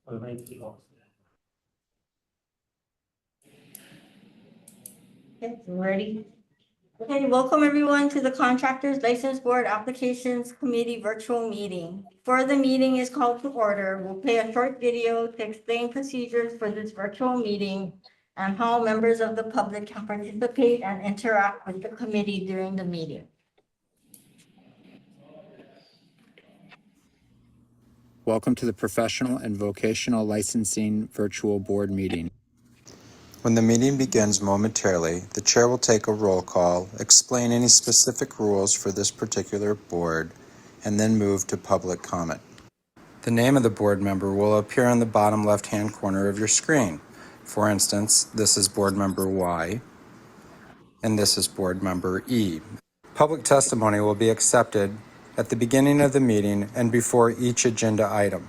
Okay, we're ready. Okay, welcome everyone to the Contractors License Board Applications Committee virtual meeting. Before the meeting is called to order, we'll play a short video to explain procedures for this virtual meeting and how members of the public can participate and interact with the committee during the meeting. Welcome to the Professional and Vocational Licensing Virtual Board Meeting. When the meeting begins momentarily, the chair will take a roll call, explain any specific rules for this particular board, and then move to public comment. The name of the board member will appear on the bottom left-hand corner of your screen. For instance, this is board member Y, and this is board member E. Public testimony will be accepted at the beginning of the meeting and before each agenda item.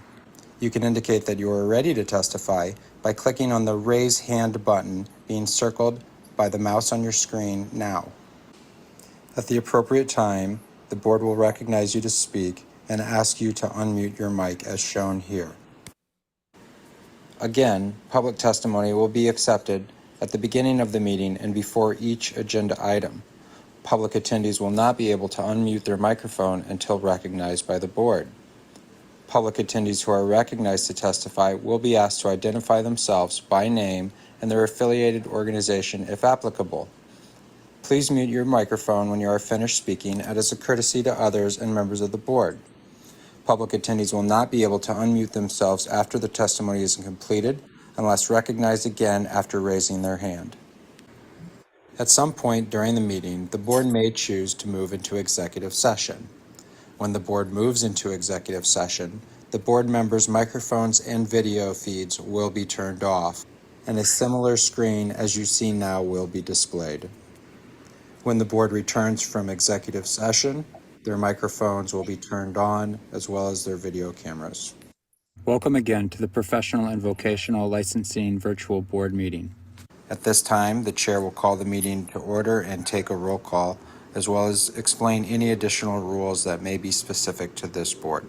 You can indicate that you are ready to testify by clicking on the Raise Hand button being circled by the mouse on your screen now. At the appropriate time, the board will recognize you to speak and ask you to unmute your mic as shown here. Again, public testimony will be accepted at the beginning of the meeting and before each agenda item. Public attendees will not be able to unmute their microphone until recognized by the board. Public attendees who are recognized to testify will be asked to identify themselves by name and their affiliated organization if applicable. Please mute your microphone when you are finished speaking as a courtesy to others and members of the board. Public attendees will not be able to unmute themselves after the testimony is completed unless recognized again after raising their hand. At some point during the meeting, the board may choose to move into executive session. When the board moves into executive session, the board members' microphones and video feeds will be turned off, and a similar screen as you see now will be displayed. When the board returns from executive session, their microphones will be turned on, as well as their video cameras. Welcome again to the Professional and Vocational Licensing Virtual Board Meeting. At this time, the chair will call the meeting to order and take a roll call, as well as explain any additional rules that may be specific to this board.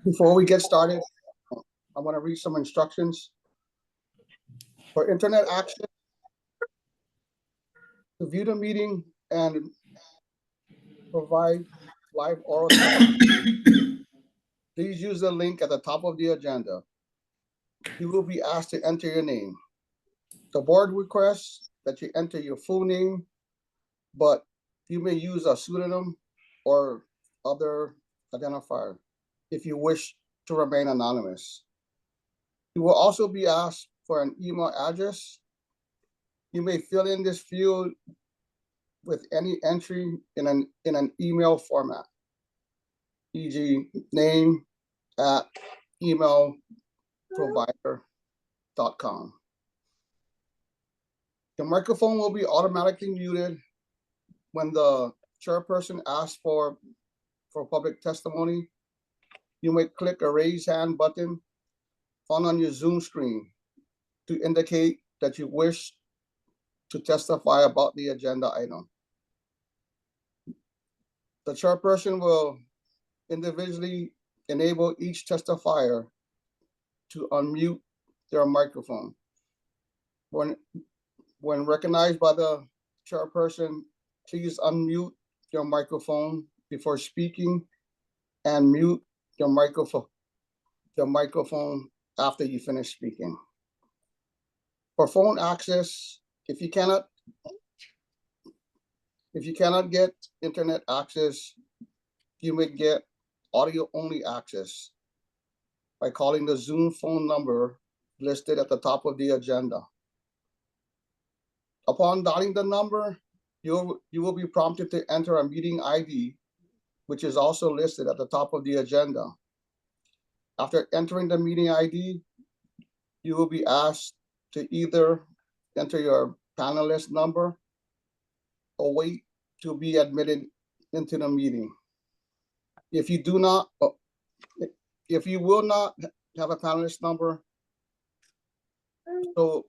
Before we get started, I want to read some instructions. For internet access, to view the meeting and provide live oral testimony, please use the link at the top of the agenda. You will be asked to enter your name. The board requests that you enter your full name, but you may use a pseudonym or other identifier if you wish to remain anonymous. You will also be asked for an email address. You may fill in this field with any entry in an email format, e.g. name at emailprovider.com. Your microphone will be automatically muted when the chairperson asks for public testimony. You may click a raise hand button found on your Zoom screen to indicate that you wish to testify about the agenda item. The chairperson will individually enable each testifier to unmute their microphone. When recognized by the chairperson, please unmute your microphone before speaking and mute your microphone after you finish speaking. For phone access, if you cannot get internet access, you may get audio-only access by calling the Zoom phone number listed at the top of the agenda. Upon dialing the number, you will be prompted to enter a meeting ID, which is also listed at the top of the agenda. After entering the meeting ID, you will be asked to either enter your panelist number or wait to be admitted into the meeting. If you will not have a panelist number, so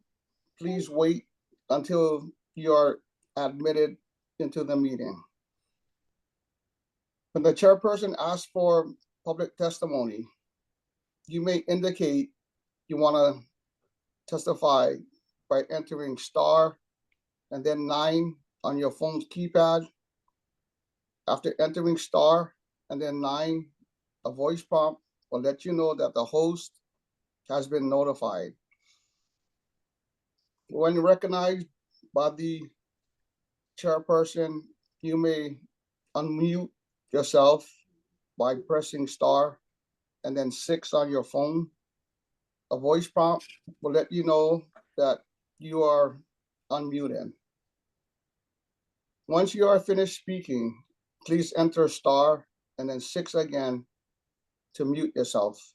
please wait until you are admitted into the meeting. When the chairperson asks for public testimony, you may indicate you want to testify by entering star and then 9 on your phone's keypad. After entering star and then 9, a voice prompt will let you know that the host has been notified. When recognized by the chairperson, you may unmute yourself by pressing star and then 6 on your phone. A voice prompt will let you know that you are unmuted. Once you are finished speaking, please enter star and then 6 again to mute yourself.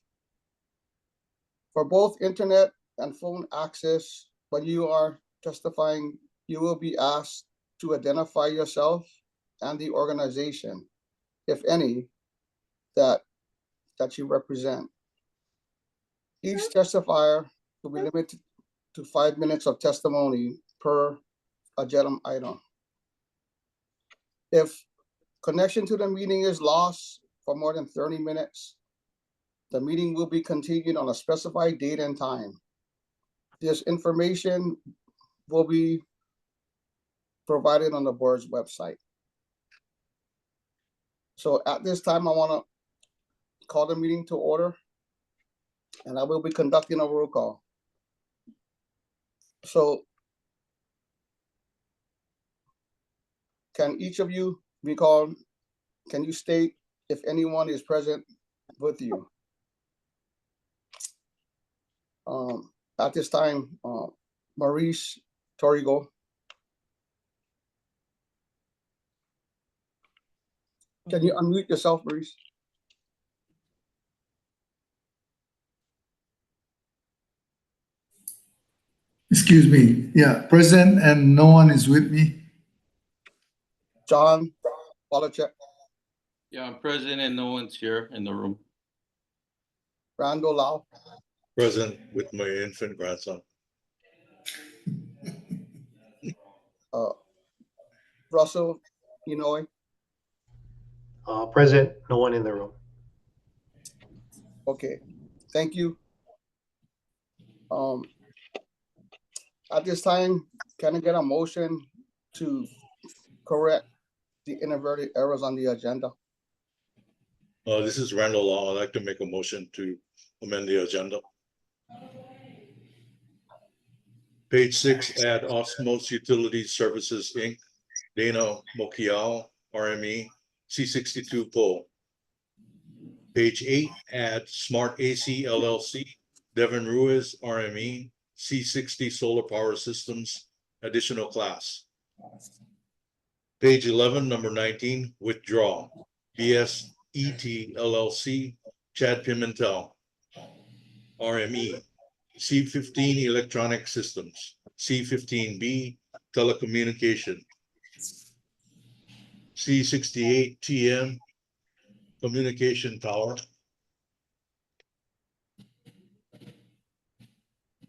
For both internet and phone access, when you are testifying, you will be asked to identify yourself and the organization, if any, that you represent. Each testifier will be limited to 5 minutes of testimony per agenda item. If connection to the meeting is lost for more than 30 minutes, the meeting will be continued on a specified date and time. This information will be provided on the board's website. So at this time, I want to call the meeting to order, and I will be conducting a roll call. So can each of you recall, can you state if anyone is present with you? At this time, Maurice Torrigo. Can you unmute yourself, Maurice? Excuse me. Yeah, present and no one is with me. John Polachek, Yeah, I'm present and no one's here in the room. Randall Lau, Present with my infant grandson. Russell Inoue. Present, no one in the room. Okay, thank you. At this time, can I get a motion to correct the inadvertent errors on the agenda? This is Randall Law. I'd like to make a motion to amend the agenda. Page 6, add Osmos Utilities Services, Inc., Dana Mokiao, RME, C62 pole. Page 8, add Smart AC LLC, Devin Ruiz, RME, C60 Solar Power Systems, additional class. Page 11, number 19, withdraw, BSET LLC, Chad Pimentel, RME, C15 Electronic Systems, C15B Telecommunication, C68 TM Communication Tower.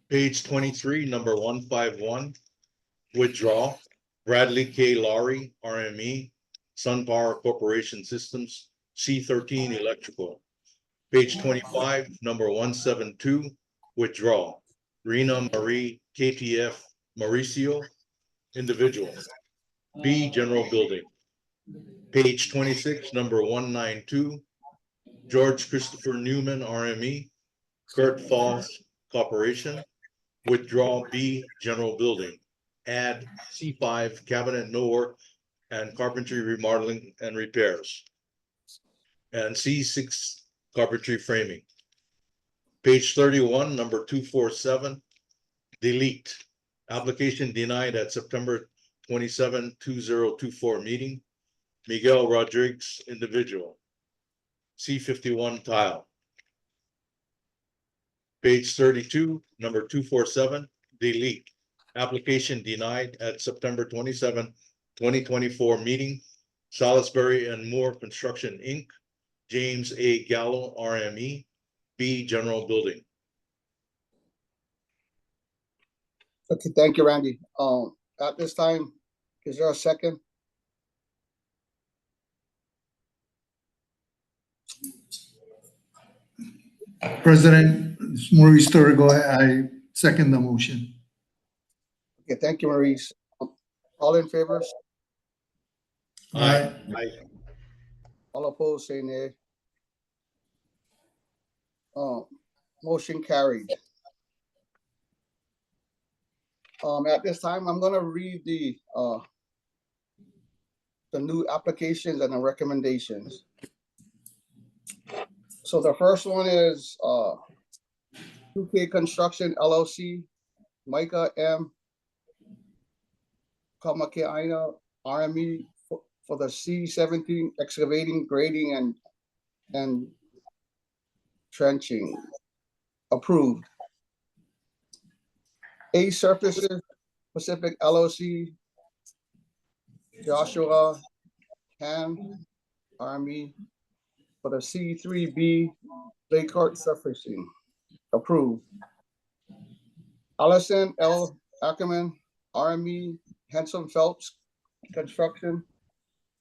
Page 23, number 151, withdraw, Bradley K. Laurie, RME, SunPower Corporation Systems, C13 Electrical. Page 25, number 172, withdraw, Rena Marie KTF Mauricio, individual, B General Building. Page 26, number 192, George Christopher Newman, RME, Kurt Falls Corporation, withdraw B General Building, add C5 Cabinet Millwork and Carpentry Remodeling and Repairs, and C6 Carpentry Framing. Page 31, number 247, delete. Application denied at September 27, 2024 meeting. Miguel Rodriguez, individual. C51 tile. Page 32, number 247, delete. Application denied at September 27, 2024 meeting. Salisbury and Moore Construction, Inc., James A. Gallo, RME, B General Building. Okay, thank you, Randy. At this time, is there a second? President, it's Maurice Torrego. I second the motion. Okay, thank you, Maurice. All in favor? Aye. All opposed, say nay. Motion carried. At this time, I'm gonna read the new applications and the recommendations. So the first one is 2K Construction LLC, Micah M. Kamakeaina, RME for the C17 excavating, grading, and trenching. Approved. A Surfaces Pacific LLC, Joshua Han, Army for the C3B Lakehart surfacing. Approved. Allison L. Ackerman, Army Henson Phelps Construction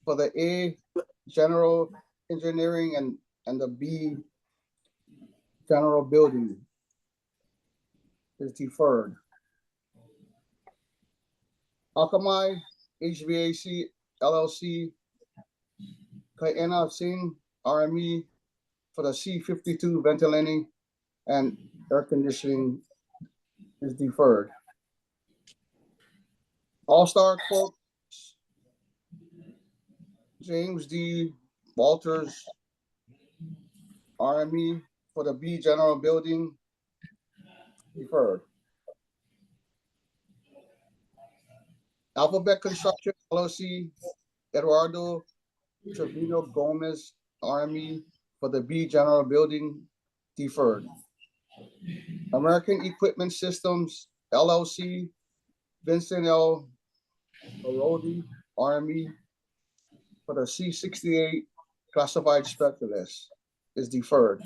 for the A General Engineering and the B General Building is deferred. Akamai HVAC LLC, Kaina Singh, RME for the C52 ventilating and air conditioning is deferred. All-Star Corp, James D. Walters, RME for the B General Building deferred. Alphabet Construction LLC, Eduardo Trevino Gomez, RME for the B General Building deferred. American Equipment Systems LLC, Vincent L. Arodi, RME for the C68 classified specialist is deferred.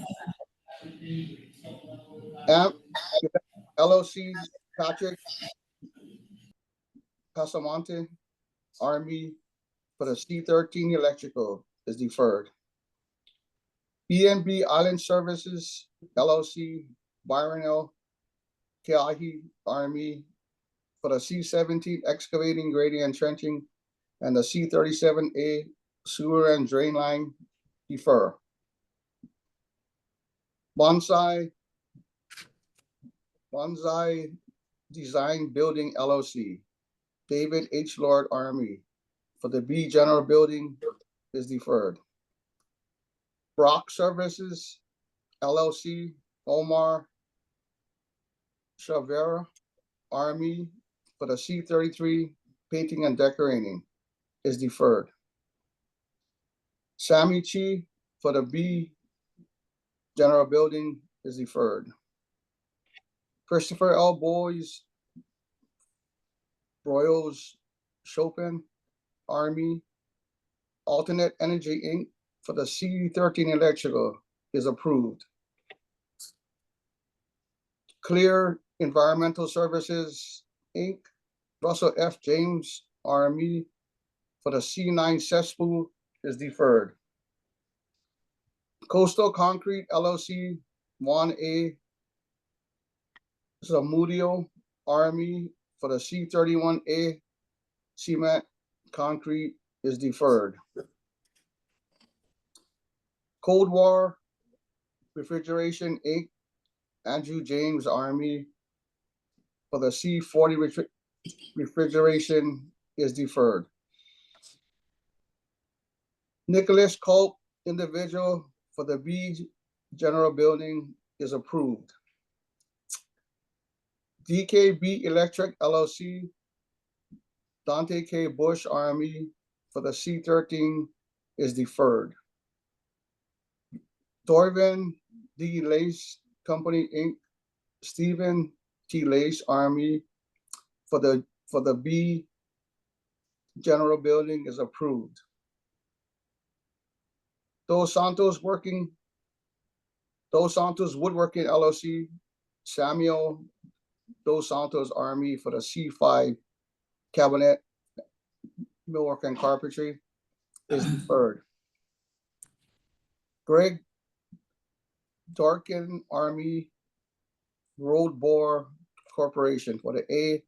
AMP LLC, Patrick Pasamonte, RME for the C13 electrical is deferred. BNB Island Services LLC, Byron L. Keahi, RME for the C17 excavating, grading, and trenching, and the C37A sewer and drain line defer. Bonsai Design Building LLC, David H. Lord, RME for the B General Building is deferred. Brock Services LLC, Omar Chavera, RME for the C33 painting and decorating is deferred. Sammy Chi for the B General Building is deferred. Christopher L. Boys, Royals Chopin, Army, Alternate Energy Inc. for the C13 electrical is approved. Clear Environmental Services Inc., Russell F. James, RME for the C9 cesspool is deferred. Coastal Concrete LLC, Juan A. Zamudio, RME for the C31A cement concrete is deferred. Cold War Refrigeration Inc., Andrew James, RME for the C40 refrigeration is deferred. Nicholas Culp, individual for the B General Building is approved. DKB Electric LLC, Dante K. Bush, RME for the C13 is deferred. Dorvin D. Lace Company Inc., Stephen T. Lace, RME for the B General Building is approved. Dos Santos Woodworking LLC, Samuel Dos Santos, RME for the C5 cabinet, millwork and carpentry is deferred. Greg Dorkin Army Road Bore Corporation for the A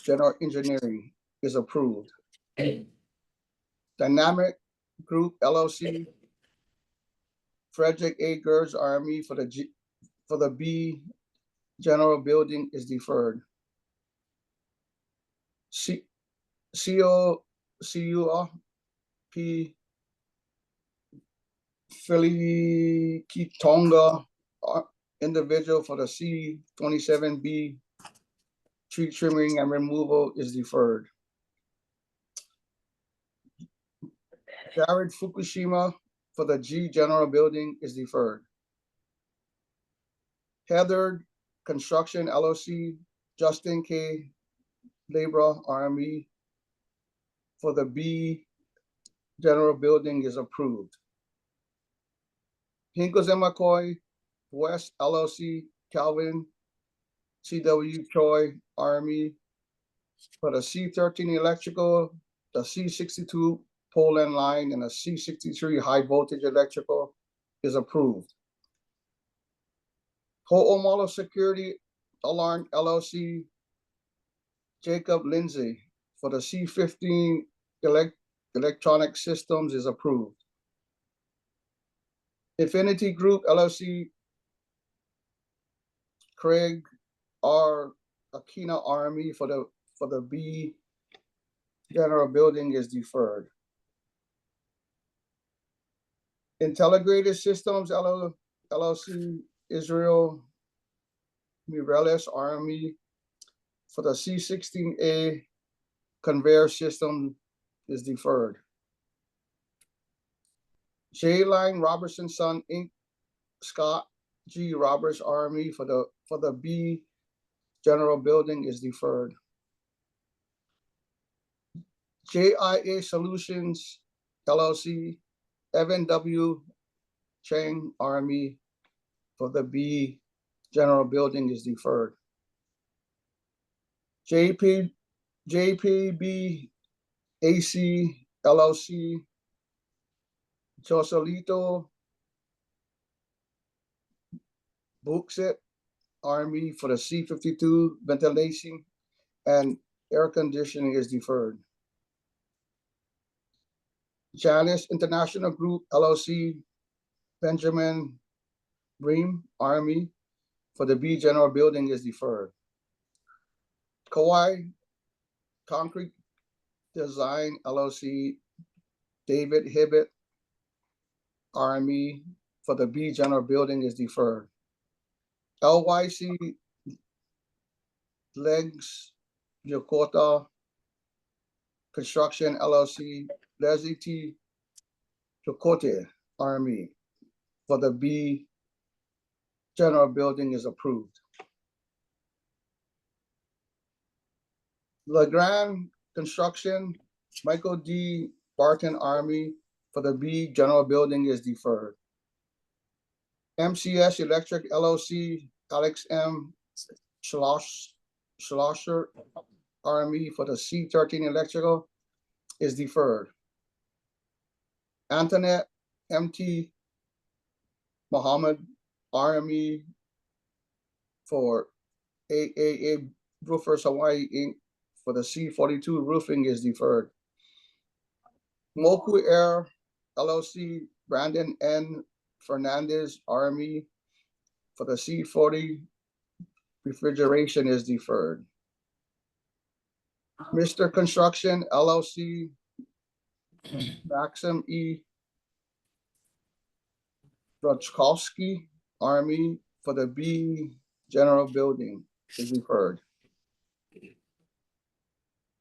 General Engineering is approved. Dynamic Group LLC, Frederick A. Gertz Army for the B General Building is deferred. CUP Philly Kitonga individual for the C27B tree trimming and removal is deferred. Jared Fukushima for the G General Building is deferred. Heather Construction LLC, Justin K. Labra Army for the B General Building is approved. Hinkles and McCoy West LLC, Calvin C.W. Choi Army for the C13 electrical, the C62 pole and line, and the C63 high voltage electrical is approved. Ho'omolo Security Alarm LLC, Jacob Lindsay for the C15 electronic systems is approved. Infinity Group LLC, Craig R. Akina Army for the B General Building is deferred. Integrated Systems LLC, Israel Mireles Army for the C16A conveyor system is deferred. J-Line Robertson Son Inc. Scott G. Roberts Army for the B General Building is deferred. JIA Solutions LLC, Evan W. Chang Army for the B General Building is deferred. JPB AC LLC, Joselito Buxet Army for the C52 ventilation and air conditioning is deferred. Janice International Group LLC, Benjamin Bream Army for the B General Building is deferred. Kauai Concrete Design LLC, David Hibbett Army for the B General Building is deferred. LYC Legs Yokota Construction LLC, Leslie T. Yokote Army for the B General Building is approved. LeGrand Construction, Michael D. Barton Army for the B General Building is deferred. MCS Electric LLC, Alex M. Schlosser Army for the C13 Electrical is deferred. Antoinette MT Muhammad Army for AAA Roofers Hawaii Inc. for the C42 roofing is deferred. Moku Air LLC, Brandon N. Fernandez Army for the C40 refrigeration is deferred. Mr. Construction LLC, Maxim E. Rachkovsky Army for the B General Building is deferred.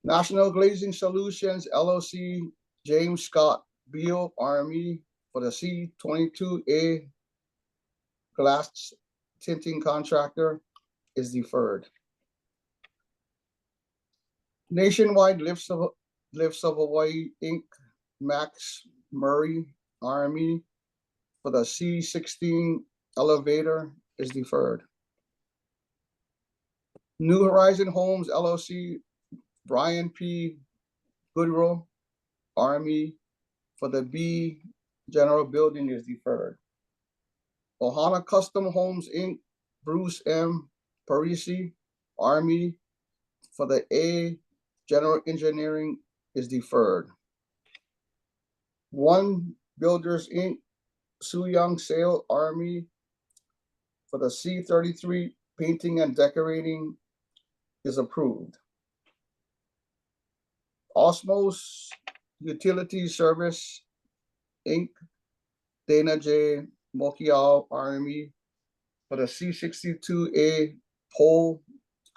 National Glazing Solutions LLC, James Scott Beal Army for the C22A glass tinting contractor is deferred. Nationwide Lifts of Hawaii Inc. Max Murray Army for the C16 elevator is deferred. New Horizon Homes LLC, Brian P. Goodrow Army for the B General Building is deferred. Ohana Custom Homes, Inc., Bruce M. Parisi, Army, for the A General Engineering is deferred. One Builders, Inc., Su Young Sale, Army, for the C-33 Painting and Decorating is approved. Osmos Utility Service, Inc., Dana J. Mokial, Army, for the C-62A pole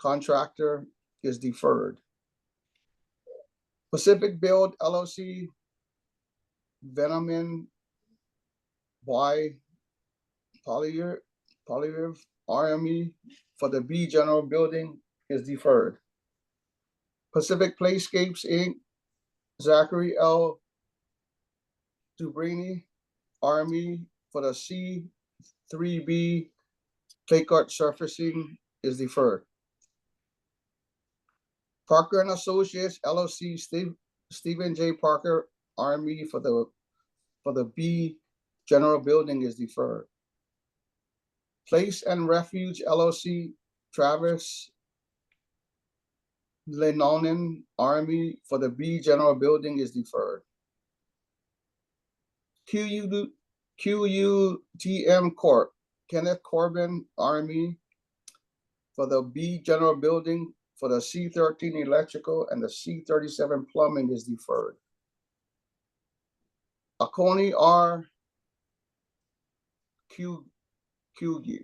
contractor is deferred. Pacific Build LLC, Venomin Y Polyriv RME, for the B General Building is deferred. Pacific Playscapes, Inc., Zachary L. Dubrini, Army, for the C-3B clay court surfacing is deferred. Parker and Associates LLC, Stephen J. Parker, Army, for the B General Building is deferred. Place and Refuge LLC, Travis Lenonen, Army, for the B General Building is deferred. QUTM Corp., Kenneth Corbin, Army, for the B General Building, for the C-13 Electrical and the C-37 Plumbing is deferred. Akoni R. Kugi,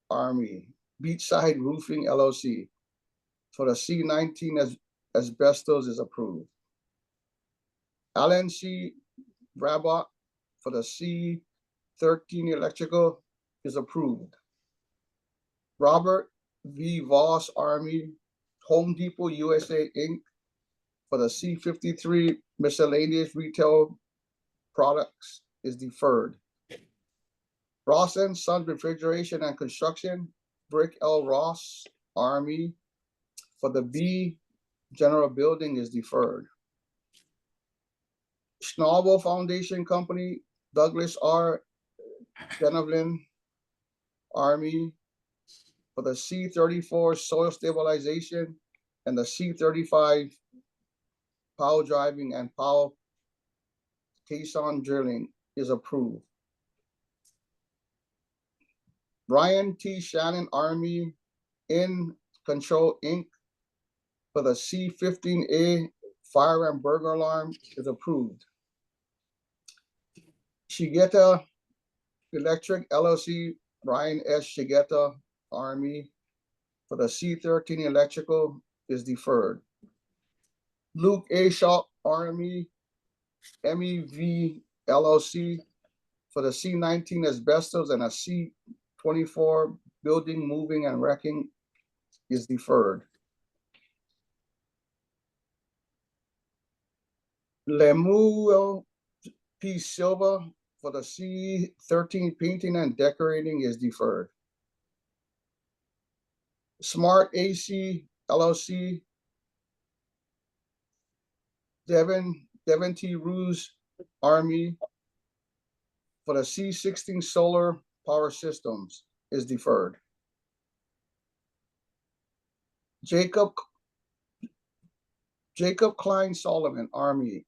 Army, Beachside Roofing LLC, for the C-19 asbestos is approved. Alan C. Brabot, for the C-13 Electrical is approved. Robert V. Voss, Army, Home Depot USA, Inc., for the C-53 Miscellaneous Retail Products is deferred. Ross and Sons Refrigeration and Construction, Brick L. Ross, Army, for the B General Building is deferred. Schnabel Foundation Company, Douglas R. Denevlin, Army, for the C-34 Soil Stabilization and the C-35 Power Driving and Power Caisson Drilling is approved. Brian T. Shannon, Army, in Control, Inc., for the C-15A Fire and Burglar Alarm is approved. Shigeta Electric LLC, Brian S. Shigeta, Army, for the C-13 Electrical is deferred. Luke A. Shaw, Army, MEV LLC, for the C-19 Asbestos and a C-24 Building Moving and Wrecking is deferred. Lemuel P. Silva, for the C-13 Painting and Decorating is deferred. Smart AC LLC, Devon T. Ruse, Army, for the C-16 Solar Power Systems is deferred. Jacob Klein Solomon, Army,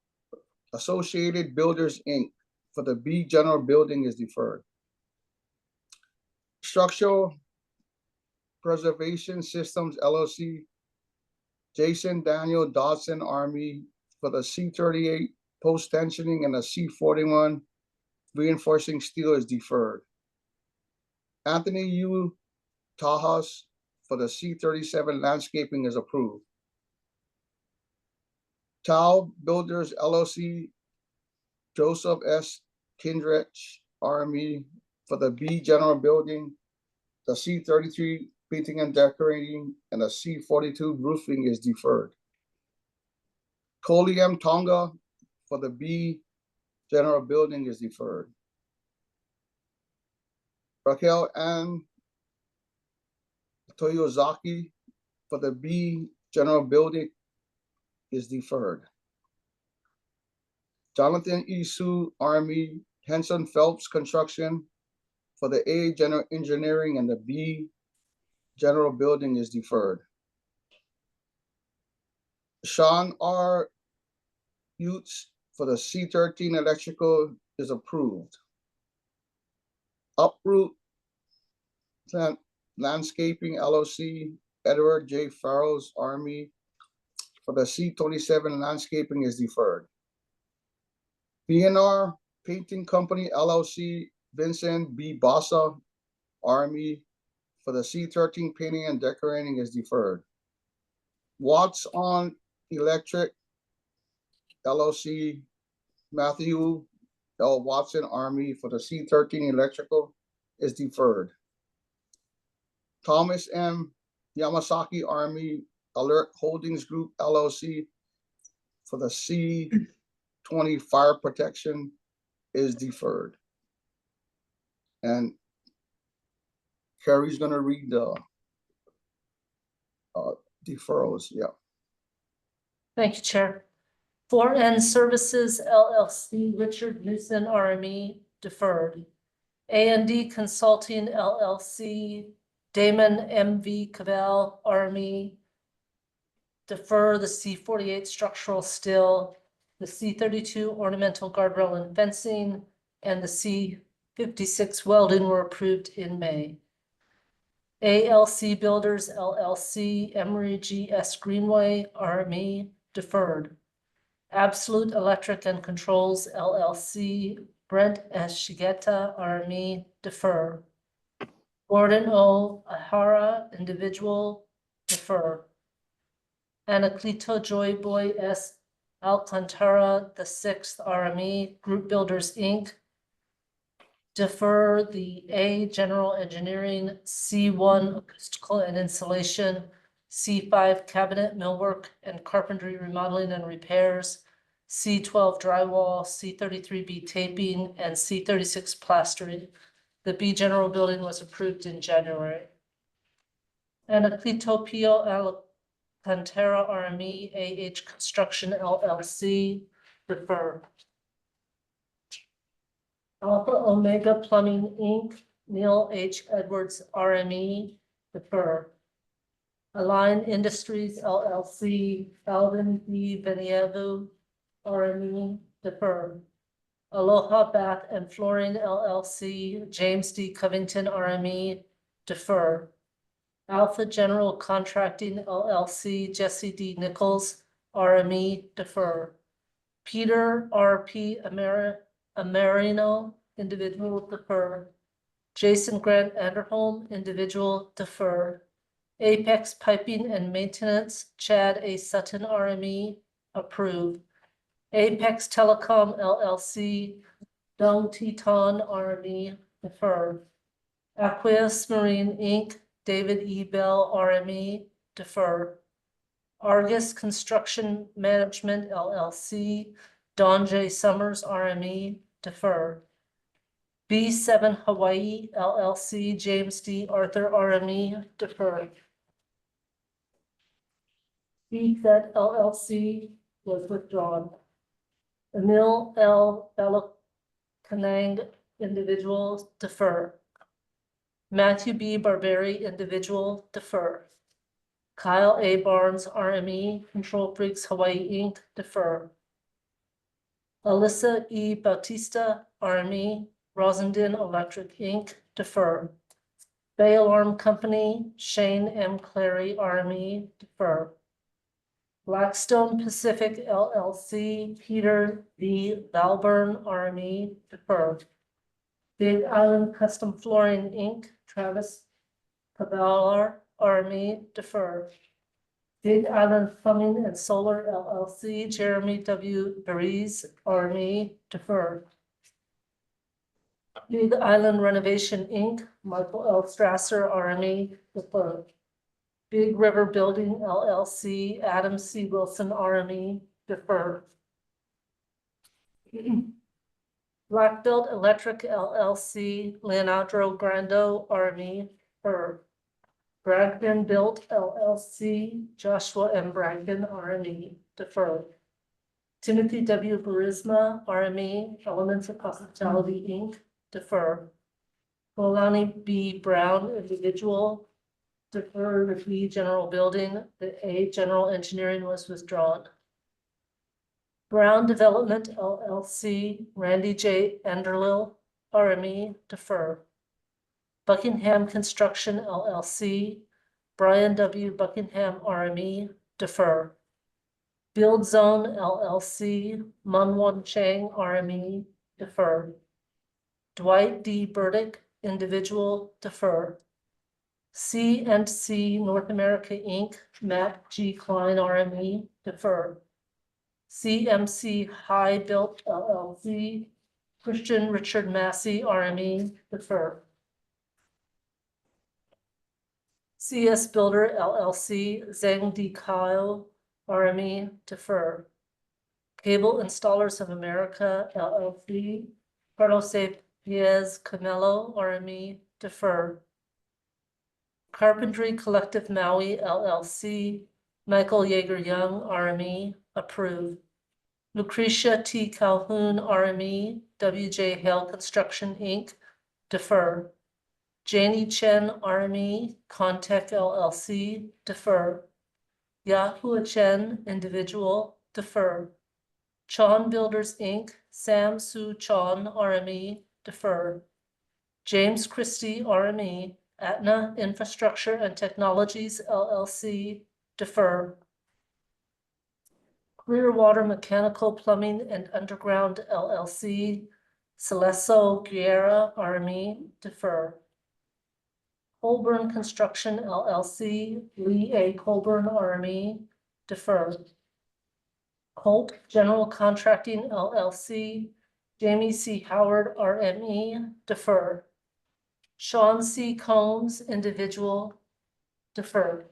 Associated Builders, Inc., for the B General Building is deferred. Structural Preservation Systems LLC, Jason Daniel Dodson, Army, for the C-38 Post Tensioning and the C-41 Reinforcing Steel is deferred. Anthony U. Tajas, for the C-37 Landscaping is approved. Tau Builders LLC, Joseph S. Kindrich, Army, for the B General Building, the C-33 Painting and Decorating, and the C-42 Roofing is deferred. Koliam Tonga, for the B General Building is deferred. Raquel Ann Toyozaki, for the B General Building is deferred. Jonathan E. Sue, Army, Henson Phelps Construction, for the A, general engineering, and the B, general building is deferred. Sean R. Utes for the C13 electrical is approved. Uproot Landscaping LLC, Edward J. Farrell's Army for the C27 landscaping is deferred. BNR Painting Company LLC, Vincent B. Bossa, Army for the C13 painting and decorating is deferred. Watts on Electric LLC, Matthew L. Watson, Army for the C13 electrical is deferred. Thomas M. Yamasaki, Army Alert Holdings Group LLC for the C20 fire protection is deferred. And Carrie's gonna read the deferrals, yeah. Thank you, Chair. 4N Services LLC, Richard Newson, RME, deferred. A&D Consulting LLC, Damon MV Cavell, RME, defer the C48 structural steel, the C32 ornamental guardrail and fencing, and the C56 welding were approved in May. ALC Builders LLC, Emery G.S. Greenway, RME, deferred. Absolute Electric and Controls LLC, Brent S. Shigeta, RME, defer. Gordon O. Ahara, individual, defer. Anacleto Joy Boy S. Alcantara, the 6th, RME, Group Builders, Inc., defer the A, General Engineering, C1, Acoustical and Insulation, C5, Cabinet, Millwork, and Carpentry Remodeling and Repairs, C12, Drywall, C33B, Taping, and C36, Plastering. The B, General Building was approved in January. Anacleto Pio Alcantara, RME, AH Construction, LLC, defer. Alpha Omega Plumbing, Inc., Neil H. Edwards, RME, defer. Align Industries, LLC, Alvin D. Benievo, RME, defer. Aloha Bath and Flooring, LLC, James D. Covington, RME, defer. Alpha General Contracting, LLC, Jesse D. Nichols, RME, defer. Peter R.P. Amerino, individual, defer. Jason Grant Anderholm, individual, defer. Apex Piping and Maintenance, Chad A. Sutton, RME, approve. Apex Telecom LLC, Dong Teton, RME, defer. Aqueous Marine Inc., David E. Bell, RME, defer. Argus Construction Management LLC, Don J. Summers, RME, defer. B7 Hawaii LLC, James D. Arthur, RME, defer. BZ LLC was withdrawn. Emil L. Belakanang, individual, defer. Matthew B. Barberi, individual, defer. Kyle A. Barnes, RME, Control Freaks Hawaii Inc., defer. Alyssa E. Bautista, RME, Rosendin Electric Inc., defer. Bay Alarm Company, Shane M. Clary, RME, defer. Blackstone Pacific LLC, Peter V. Valburn, RME, defer. Big Island Custom Flooring Inc., Travis Cavalar, RME, defer. Big Island Plumbing and Solar LLC, Jeremy W. Beriz, RME, defer. Big Island Renovation Inc., Michael L. Strasser, RME, defer. Big River Building LLC, Adam C. Wilson, RME, defer. Black Belt Electric LLC, Leonardo Grando, RME, defer. Bragdon Built LLC, Joshua M. Bragdon, RME, defer. Timothy W. Burisma, RME, Elements of Hospitality Inc., defer. Colani B. Brown, individual. Defer the B. General Building. The A. General Engineering was withdrawn. Brown Development LLC, Randy J. Enderlil, RME, defer. Buckingham Construction LLC, Brian W. Buckingham, RME, defer. Build Zone LLC, Munwon Chang, RME, defer. Dwight D. Burdick, individual, defer. C&C North America, Inc., Matt G. Klein, RME, defer. CMC High Built LLC, Christian Richard Massey, RME, defer. CS Builder LLC, Zhang D. Kyle, RME, defer. Cable Installers of America LLC, Carlos A. Piez Camelo, RME, defer. Carpentry Collective Maui LLC, Michael Yeager Young, RME, approve. Lucretia T. Calhoun, RME, WJ Hale Construction, Inc., defer. Janie Chen, RME, Contech LLC, defer. Yahua Chen, individual, defer. Chon Builders, Inc., Sam Su Chon, RME, defer. James Christie, RME, Aetna Infrastructure and Technologies, LLC, defer. Clearwater Mechanical Plumbing and Underground, LLC, Celeso Guerra, RME, defer. Colburn Construction, LLC, Lee A. Colburn, RME, defer. Colt General Contracting, LLC, Jamie C. Howard, RME, defer. Sean C. Combs, individual, defer.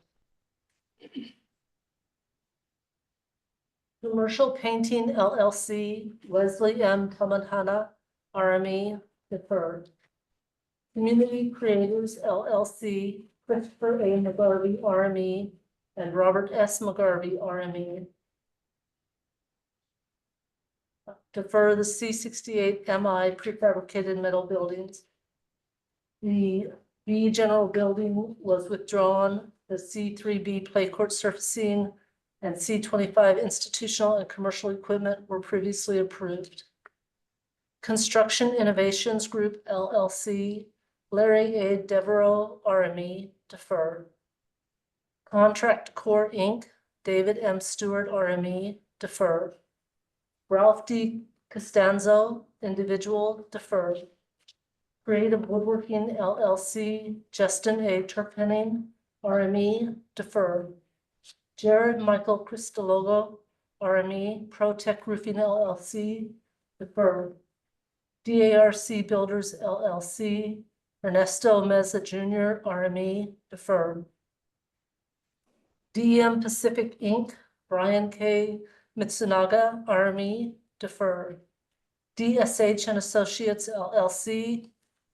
Commercial Painting, LLC, Leslie M. Tamanhana, RME, deferred. Community Creators, LLC, Christopher A. McGarvey, RME, and Robert S. McGarvey, RME. Defer the C68 MI prefabricated metal buildings. The B general building was withdrawn. The C3B play court surfacing and C25 institutional and commercial equipment were previously approved. Construction Innovations Group, LLC, Larry A. Devereaux, RME, defer. Contract Core, Inc., David M. Stewart, RME, defer. Ralph D. Costanzo, individual, defer. Creative Woodworking, LLC, Justin A. Turpenning, RME, defer. Jared Michael Cristologo, RME, ProTech Roofing, LLC, defer. DARC Builders, LLC, Ernesto Meza Jr., RME, defer. DM Pacific, Inc., Brian K. Mitsunaga, RME, defer. DSH and Associates, LLC,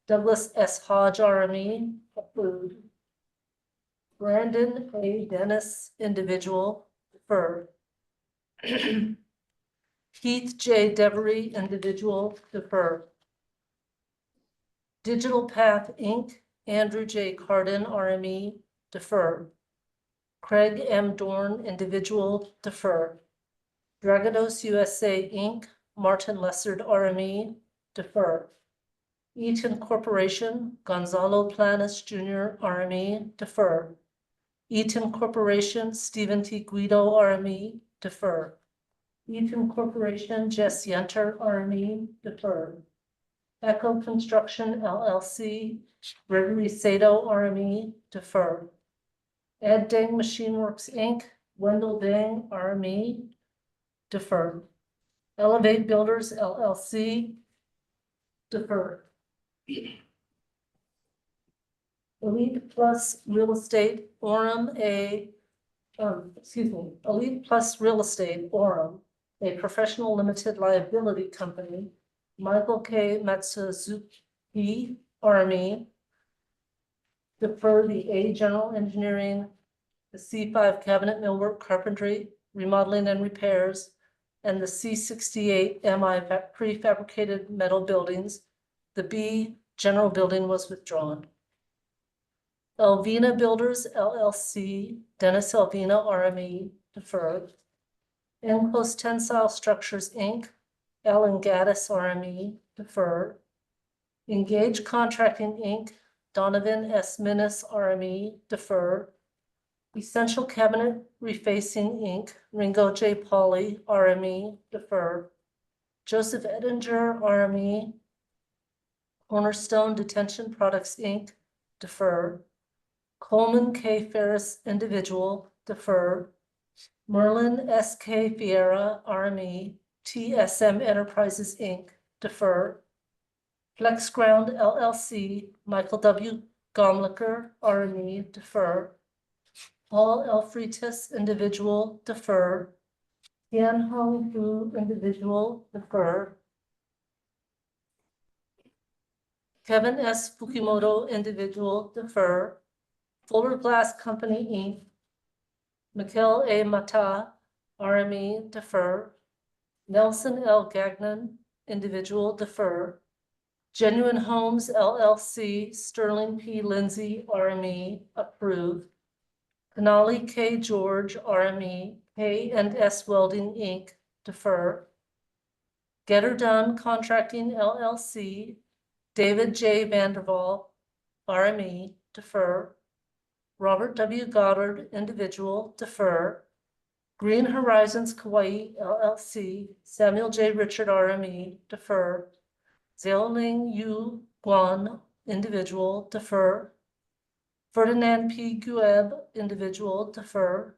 Douglas S. Hodge, RME, approved. Brandon A. Dennis, individual, defer. Keith J. Devery, individual, defer. Digital Path, Inc., Andrew J. Carden, RME, defer. Craig M. Dorn, individual, defer. Dragados USA, Inc., Martin Lessard, RME, defer. Eaton Corporation, Gonzalo Planas Jr., RME, defer. Eaton Corporation, Stephen T. Guido, RME, defer. Eaton Corporation, Jess Yenter, RME, defer. Echo Construction, LLC, Gregory Sato, RME, defer. Ed Dang Machine Works, Inc., Wendell Dang, RME, defer. Elevate Builders, LLC, defer. Elite Plus Real Estate, Elite Plus Real Estate, Orem, a professional limited liability company, Michael K. Matsuzuki, RME, defer the A General Engineering, the C5 Cabinet Millwork Carpentry, Remodeling and Repairs, and the C68 MI prefabricated metal buildings, the B general building was withdrawn. Elvina Builders LLC, Dennis Elvina RME, deferred. Enclosed Tensile Structures, Inc., Ellen Gaddis RME, deferred. Engage Contracting, Inc., Donovan S. Minnis RME, deferred. Essential Cabinet Refacing, Inc., Ringo J. Pauley RME, deferred. Joseph Ettinger RME, Cornerstone Detention Products, Inc., deferred. Coleman K. Ferris individual, deferred. Merlin S. K. Vieira RME, TSM Enterprises, Inc., deferred. FlexGround LLC, Michael W. Gomlicker RME, deferred. Paul L. Freitas individual, deferred. Tian Hong Fu individual, deferred. Kevin S. Fukimoto individual, defer. Fuller Glass Company, Inc., Mikhail A. Mata, RME, defer. Nelson L. Gagnon, individual, defer. Genuine Homes LLC, Sterling P. Lindsay, RME, approved. Canali K. George, RME, K&S Welding, Inc., defer. Getter Done Contracting LLC, David J. Vanderval, RME, defer. Robert W. Goddard, individual, defer. Green Horizons Kauai LLC, Samuel J. Richard, RME, defer. Xiaoling Yu Guan, individual, defer. Ferdinand P. Gueb, individual, defer.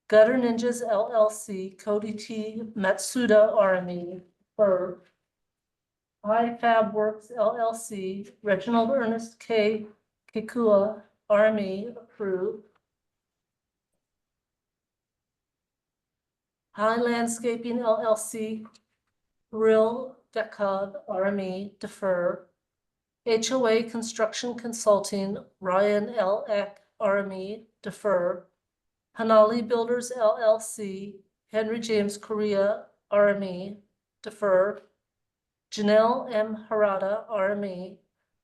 Gutter Ninjas LLC, Cody T. Matsuda, RME, defer. iFab Works LLC, Reginald Ernest K. Kikua, RME, approved. High Landscaping LLC, Real Dekov, RME, defer. HOA Construction Consulting, Ryan L. Eck, RME, defer. Hanali Builders LLC, Henry James Korea, RME, defer. Janelle M. Harada, RME,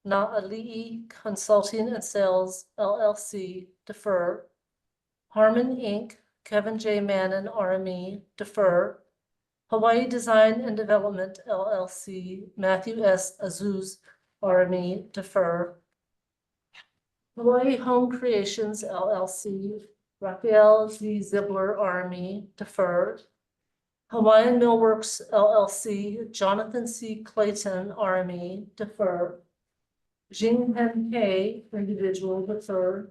Naali'i Consulting and Sales LLC, defer. Harmon Inc., Kevin J. Mannon, RME, defer. Hawaii Design and Development LLC, Matthew S. Azuz, RME, defer. Hawaii Home Creations LLC, Raphael Z. Ziebler, RME, defer. Hawaiian Millworks LLC, Jonathan C. Clayton, RME, defer. Jinghen He, individual, defer.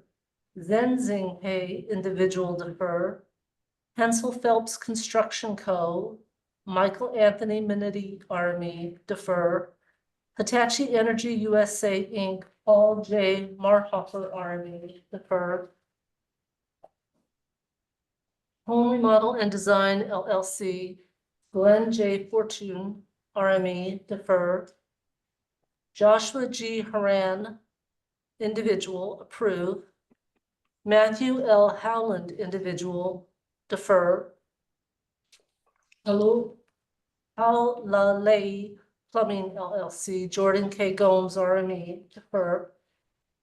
Zenzing He, individual, defer. Hensel Phelps Construction Co., Michael Anthony Minetti, RME, defer. Hitachi Energy USA, Inc., Paul J. Marhofer, RME, defer. Home Remodel and Design LLC, Glenn J. Fortune, RME, defer. Joshua G. Haran, individual, approve. Matthew L. Howland, individual, defer. Hello, Haulalei Plumbing LLC, Jordan K. Gomes, RME, defer.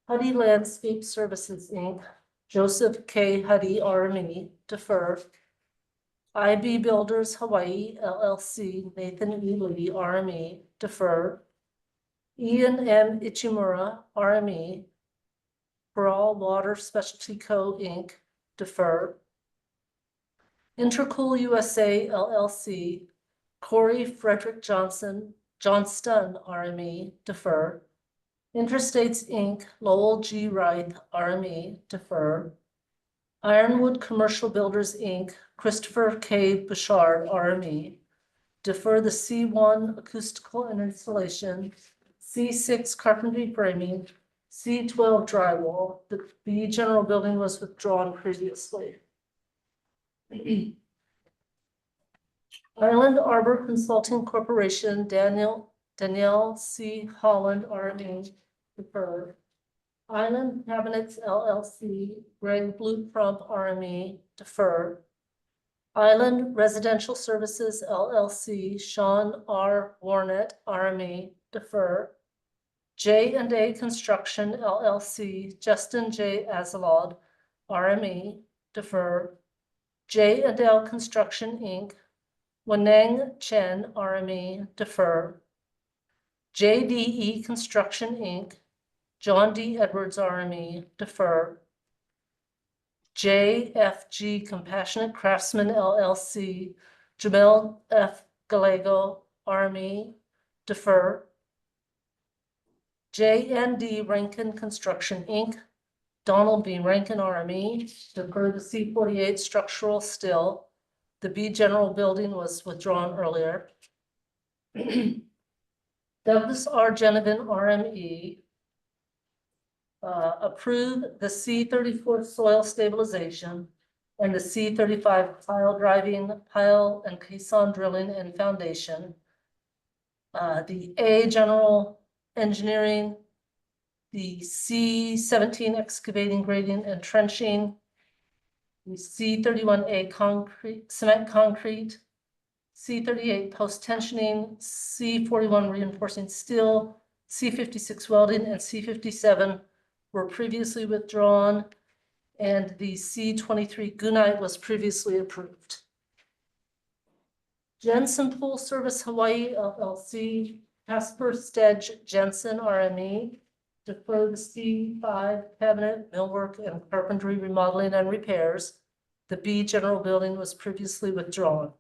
Huddy Landscape Services, Inc., Joseph K. Huddy, RME, defer. IB Builders Hawaii LLC, Nathan E. Lee, RME, defer. Ian M. Ichimura, RME. Pearl Water Specialty Co., Inc., defer. Intercool USA LLC, Corey Frederick Johnston, RME, defer. Interstates Inc., Lowell G. Wright, RME, defer. Ironwood Commercial Builders Inc., Christopher K. Bouchard, RME, defer the C1 Acoustical and Installation, C6 Carpentry Framing, C12 Drywall. The B General Building was withdrawn previously. Island Arbor Consulting Corporation, Danielle C. Holland, RME, deferred. Island Cabinets LLC, Greg Blutrump, RME, deferred. Island Residential Services LLC, Sean R. Warnett, RME, defer. J&A Construction LLC, Justin J. Azalad, RME, defer. J&L Construction Inc., Wanang Chen, RME, defer. JDE Construction Inc., John D. Edwards, RME, defer. JFG Compassionate Craftsman LLC, Jamel F. Gallego, RME, defer. JND Rankin Construction Inc., Donald B. Rankin, RME, defer the C-48 structural still. The B General Building was withdrawn earlier. Douglas R. Genovan, RME, approve the C-34 soil stabilization and the C-35 pile driving, pile and caisson drilling and foundation. The A General Engineering, the C-17 excavating, grading and trenching, the C-31A concrete, cement concrete, C-38 post-tensioning, C-41 reinforcing steel, C-56 welding, and C-57 were previously withdrawn, and the C-23 gunite was previously approved. Jensen Pool Service Hawaii LLC, Casper Stedge Jensen, RME, defer the C-5 cabinet, millwork, and carpentry remodeling and repairs. The B General Building was previously withdrawn.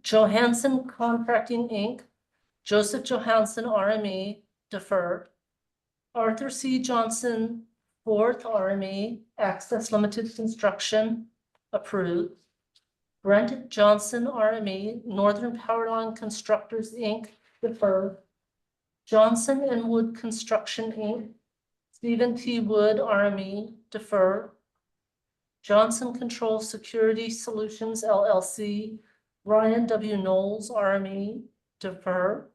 Johansson Contracting Inc., Joseph Johansson, RME, defer. Arthur C. Johnson, 4th RME, Access Limited Construction, approved. Brent Johnson, RME, Northern Powerline Constructors, Inc., defer. Johnson and Wood Construction, Inc., Stephen T. Wood, RME, defer. Johnson Control Security Solutions, LLC, Ryan W. Knowles, RME, defer.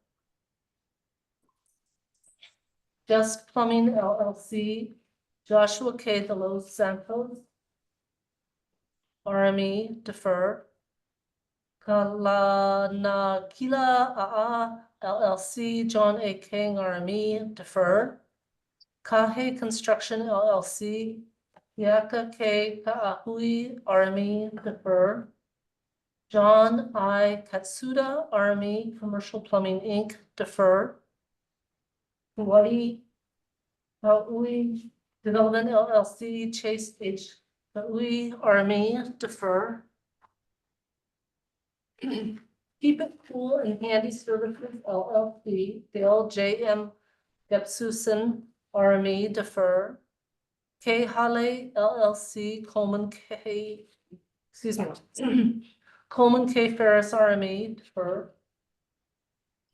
Just Plumbing, LLC, Joshua K. De Los Santos, RME, defer. Kalanakila A'a, LLC, John A. King, RME, defer. Kahe Construction, LLC, Yaka K. Ka'ahui, RME, defer. John I. Katsuda, RME, Commercial Plumbing, Inc., defer. Hawaii Kau'i Development, LLC, Chase H. Kau'i, RME, defer. Keep It Cool and Handy Services, LLC, Dale J. M. Gepsusen, RME, defer. K. Hale, LLC, Coleman K. Coleman K. Ferris, RME, defer.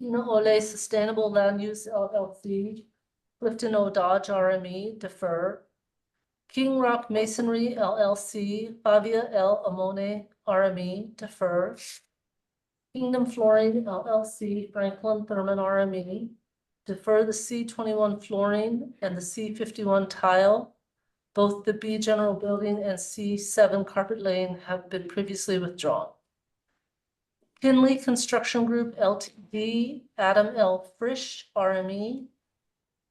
Ina Ole Sustainable Land Use, LLC, Clifton O. Dodge, RME, defer. King Rock Masonry, LLC, Fabia L. Amone, RME, defer. Kingdom Flooring, LLC, Franklin Thurman, RME, defer the C-21 flooring and the C-51 tile. Both the B General Building and C-7 carpet laying have been previously withdrawn. Kinley Construction Group, Ltd, Adam L. Frisch, RME,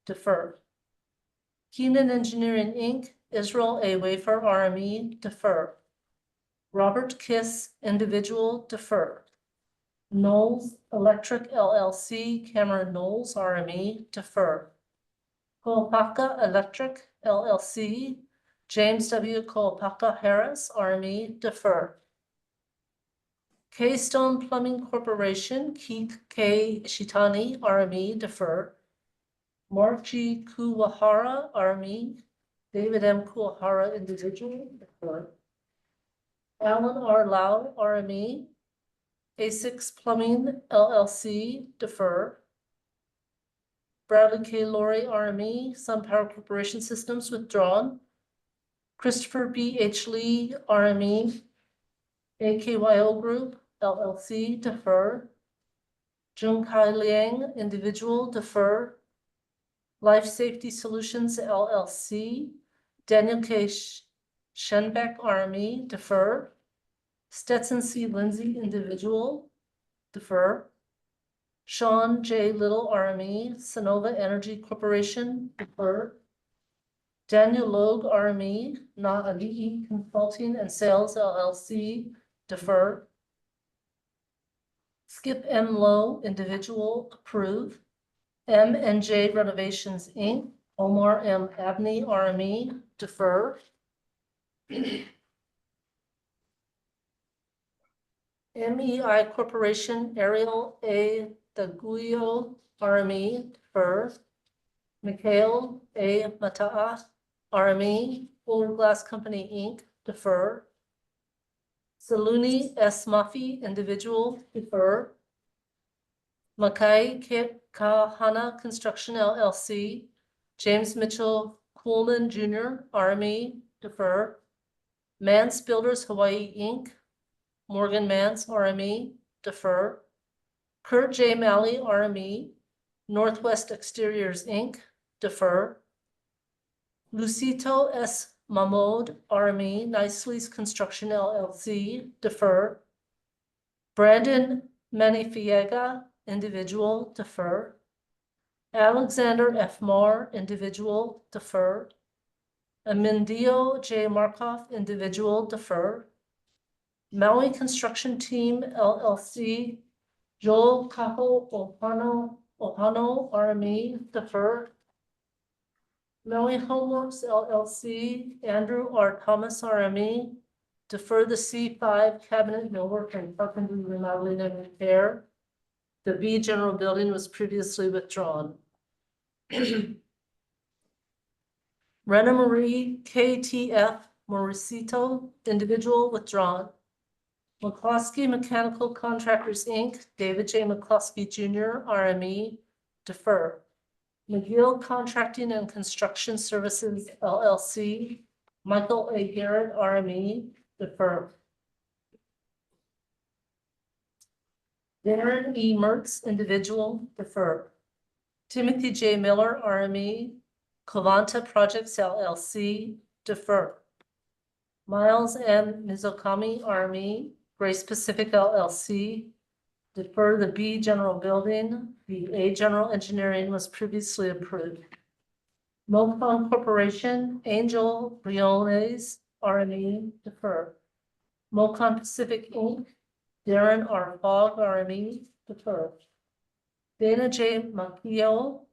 defer. Keenan Engineering, Inc., Israel A. Wafer, RME, defer. Robert Kiss, individual, defer. Knowles Electric, LLC, Cameron Knowles, RME, defer. Koopaka Electric, LLC, James W. Koopaka Harris, RME, defer. Keystone Plumbing Corporation, Keith K. Shitani, RME, defer. Mark G. Kuwahara, RME, David M. Kuwahara, individual, defer. Alan R. Lau, RME, A6 Plumbing, LLC, defer. Bradley K. Laurie, RME, Sun Power Corporation Systems, withdrawn. Christopher B. H. Lee, RME, AKYO Group, LLC, defer. Jung Kai Liang, individual, defer. Life Safety Solutions, LLC, Daniel K. Schenbeck, RME, defer. Stetson C. Lindsay, individual, defer. Sean J. Little, RME, Sonova Energy Corporation, defer. Daniel Logue, RME, not a DE Consulting and Sales LLC, defer. Skip M. Lowe, individual, approve. M and J Renovations, Inc., Omar M. Abney, RME, defer. MEI Corporation, Ariel A. Daguio, RME, defer. Mikhail A. Mataa, RME, Fuller Glass Company, Inc., defer. Saluni S. Mafi, individual, defer. Makai Kahana Construction LLC, James Mitchell Coolman Jr., RME, defer. Mance Builders Hawaii, Inc., Morgan Mance, RME, defer. Kurt J. Malley, RME, Northwest Exteriors, Inc., defer. Lucito S. Mahmoud, RME, Nicely's Construction LLC, defer. Brandon Manifiega, individual, defer. Alexander F. Moore, individual, defer. Amindio J. Markov, individual, defer. Maui Construction Team LLC, Joel Kaho Ohano, RME, defer. Maui Homeworks LLC, Andrew R. Thomas, RME, defer the C5 cabinet millwork and carpentry remodeling and repair. The B general building was previously withdrawn. Rena Marie KTF Moricito, individual, withdrawn. McCloskey Mechanical Contractors, Inc., David J. McCloskey Jr., RME, defer. McGill Contracting and Construction Services, LLC, Michael A. Garrett, RME, defer. Darren E. Mertz, individual, defer. Timothy J. Miller, RME, Covanta Projects, LLC, defer. Miles M. Mizokami, RME, Grace Pacific, LLC, defer the B general building. The A general engineering was previously approved. Mocon Corporation, Angel Briones, RME, defer. Mocon Pacific, Inc., Darren R. Fogg, RME, defer. Dana J. Macchio,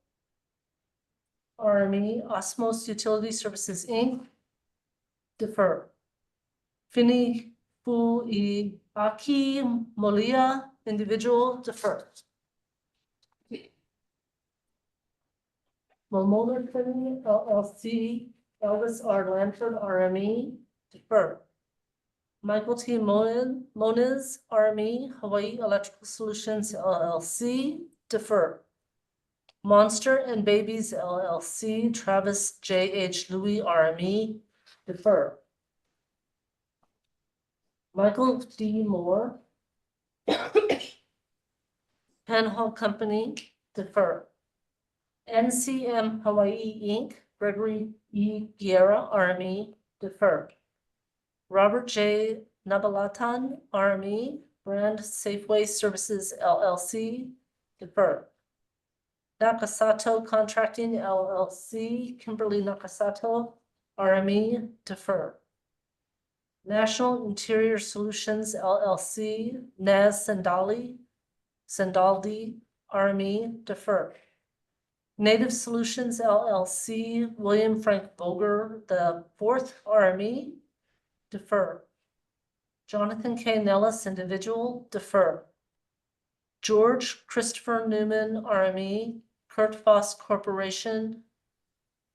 RME, Osmos Utility Services, Inc., defer. Fini Fuiaki Molia, individual, defer. Momona Company, LLC, Elvis R. Lanford, RME, defer. Michael T. Moniz, RME, Hawaii Electrical Solutions, LLC, defer. Monster and Babies, LLC, Travis J. H. Louis, RME, defer. Michael D. Moore, Penhall Company, defer. NCM Hawaii, Inc., Gregory E. Guerra, RME, defer. Robert J. Nabalatan, RME, Brand Safeway Services, LLC, defer. Nakasato Contracting, LLC, Kimberly Nakasato, RME, defer. National Interior Solutions, LLC, Naz Sandaldi, RME, defer. Native Solutions, LLC, William Frank Boger, the fourth, RME, defer. Jonathan K. Nellis, individual, defer. George Christopher Newman, RME, Kurt Foss Corporation,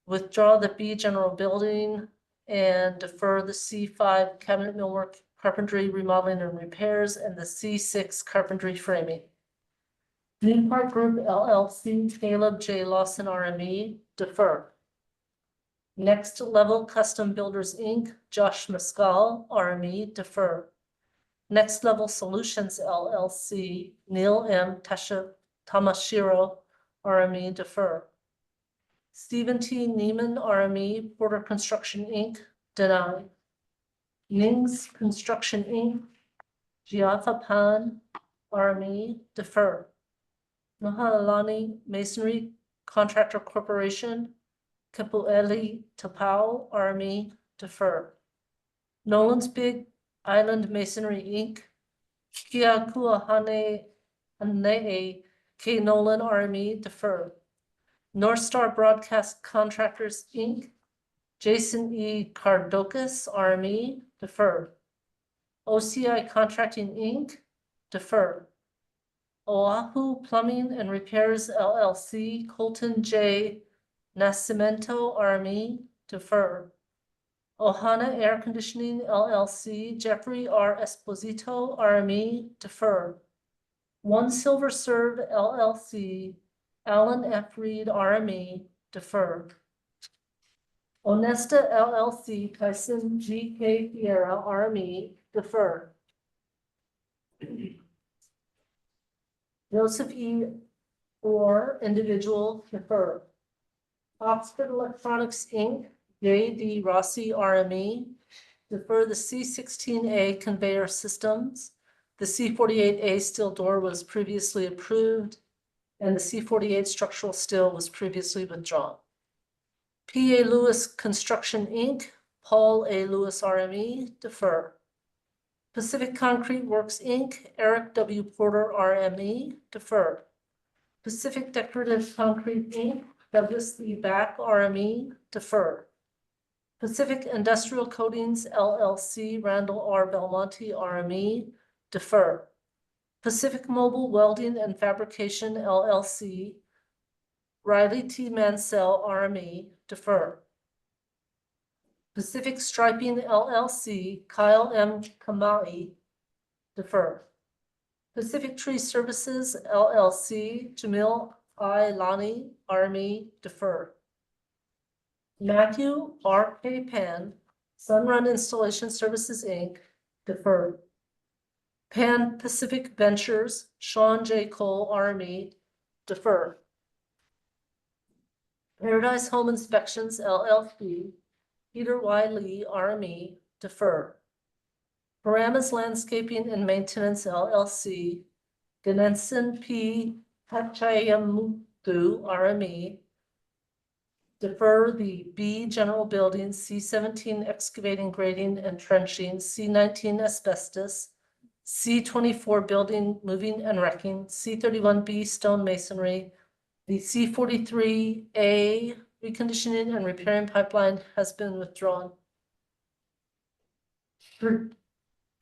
withdraw the B general building and defer the C5 cabinet millwork, carpentry, remodeling and repairs, and the C6 carpentry framing. New Park Group LLC, Caleb J. Lawson, RME, defer. Next Level Custom Builders, Inc., Josh Mescal, RME, defer. Next Level Solutions LLC, Neil M. Tamashiro, RME, defer. Stephen T. Neiman, RME, Porter Construction, Inc., deny. Nings Construction, Inc., Giafa Pan, RME, defer. Nohalani Masonry Contractor Corporation, Kapu'eli Tapao Army, defer. Nolan's Big Island Masonry, Inc., Kiakuahane Anee K. Nolan Army, defer. North Star Broadcast Contractors, Inc., Jason E. Cardokas Army, defer. OCI Contracting, Inc., defer. Oahu Plumbing and Repairs LLC, Colton J. Nascimento Army, defer. Ohana Air Conditioning LLC, Jeffrey R. Esposito Army, defer. One Silver Serve LLC, Alan F. Reed RME, defer. Onesta LLC, Tyson G.K. Fiera RME, defer. Joseph E. Orr, individual, defer. Oxford Electronics, Inc., J.D. Rossi RME, defer the C-16A conveyor systems. The C-48A steel door was previously approved, and the C-48 structural steel was previously withdrawn. P.A. Lewis Construction, Inc., Paul A. Lewis RME, defer. Pacific Concrete Works, Inc., Eric W. Porter RME, defer. Pacific Decorative Concrete, Inc., Douglas E. Back RME, defer. Pacific Industrial Coatings LLC, Randall R. Belmonte RME, defer. Pacific Mobile Welding and Fabrication LLC, Riley T. Mansell RME, defer. Pacific Striping LLC, Kyle M. Kamai, defer. Pacific Tree Services LLC, Jamil I. Lani RME, defer. Matthew R. K. Pan, Sunrun Installation Services, Inc., defer. Pan Pacific Ventures, Sean J. Cole RME, defer. Paradise Home Inspections LLC, Peter Y. Lee RME, defer. Paramus Landscaping and Maintenance LLC, Ganenson P. Pachayamutu RME, defer the B General Buildings, C-17 Excavating, Grading, and Trenching, C-19 Asbestos, C-24 Building, Moving and Wrecking, C-31B Stone Masonry, the C-43A Reconditioning and Repairing Pipeline has been withdrawn.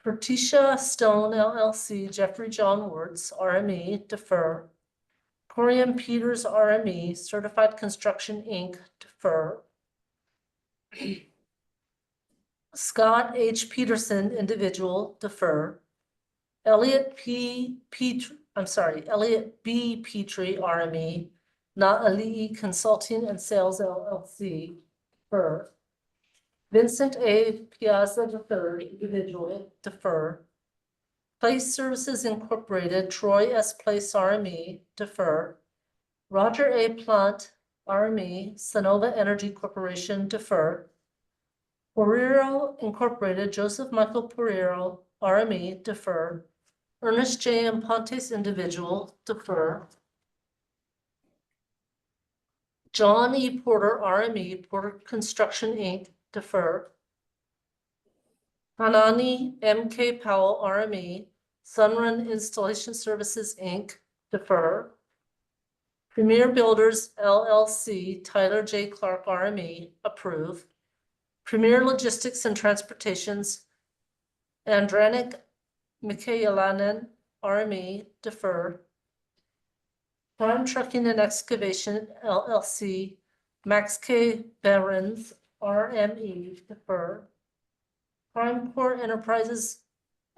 Pertisha Stone LLC, Jeffrey John Wirtz, RME, defer. Corium Peters RME, Certified Construction, Inc., defer. Scott H. Peterson, individual, defer. Elliot B. Petrie, RME, Na'ali'i Consulting and Sales LLC, defer. Vincent A. Piazza III, individual, defer. Place Services Incorporated, Troy S. Place RME, defer. Roger A. Plant, RME, Sonova Energy Corporation, defer. Porero Incorporated, Joseph Michael Porero, RME, defer. Ernest J. M. Pontes, individual, defer. John E. Porter, RME, Porter Construction, Inc., defer. Hanani M.K. Powell, RME, Sunrun Installation Services, Inc., defer. Premier Builders, LLC, Tyler J. Clark, RME, approve. Premier Logistics and Transportations, Andranik Mikhaelanen, RME, defer. Prime Trucking and Excavation, LLC, Max K. Behrens, RME, defer. Prime Core Enterprises,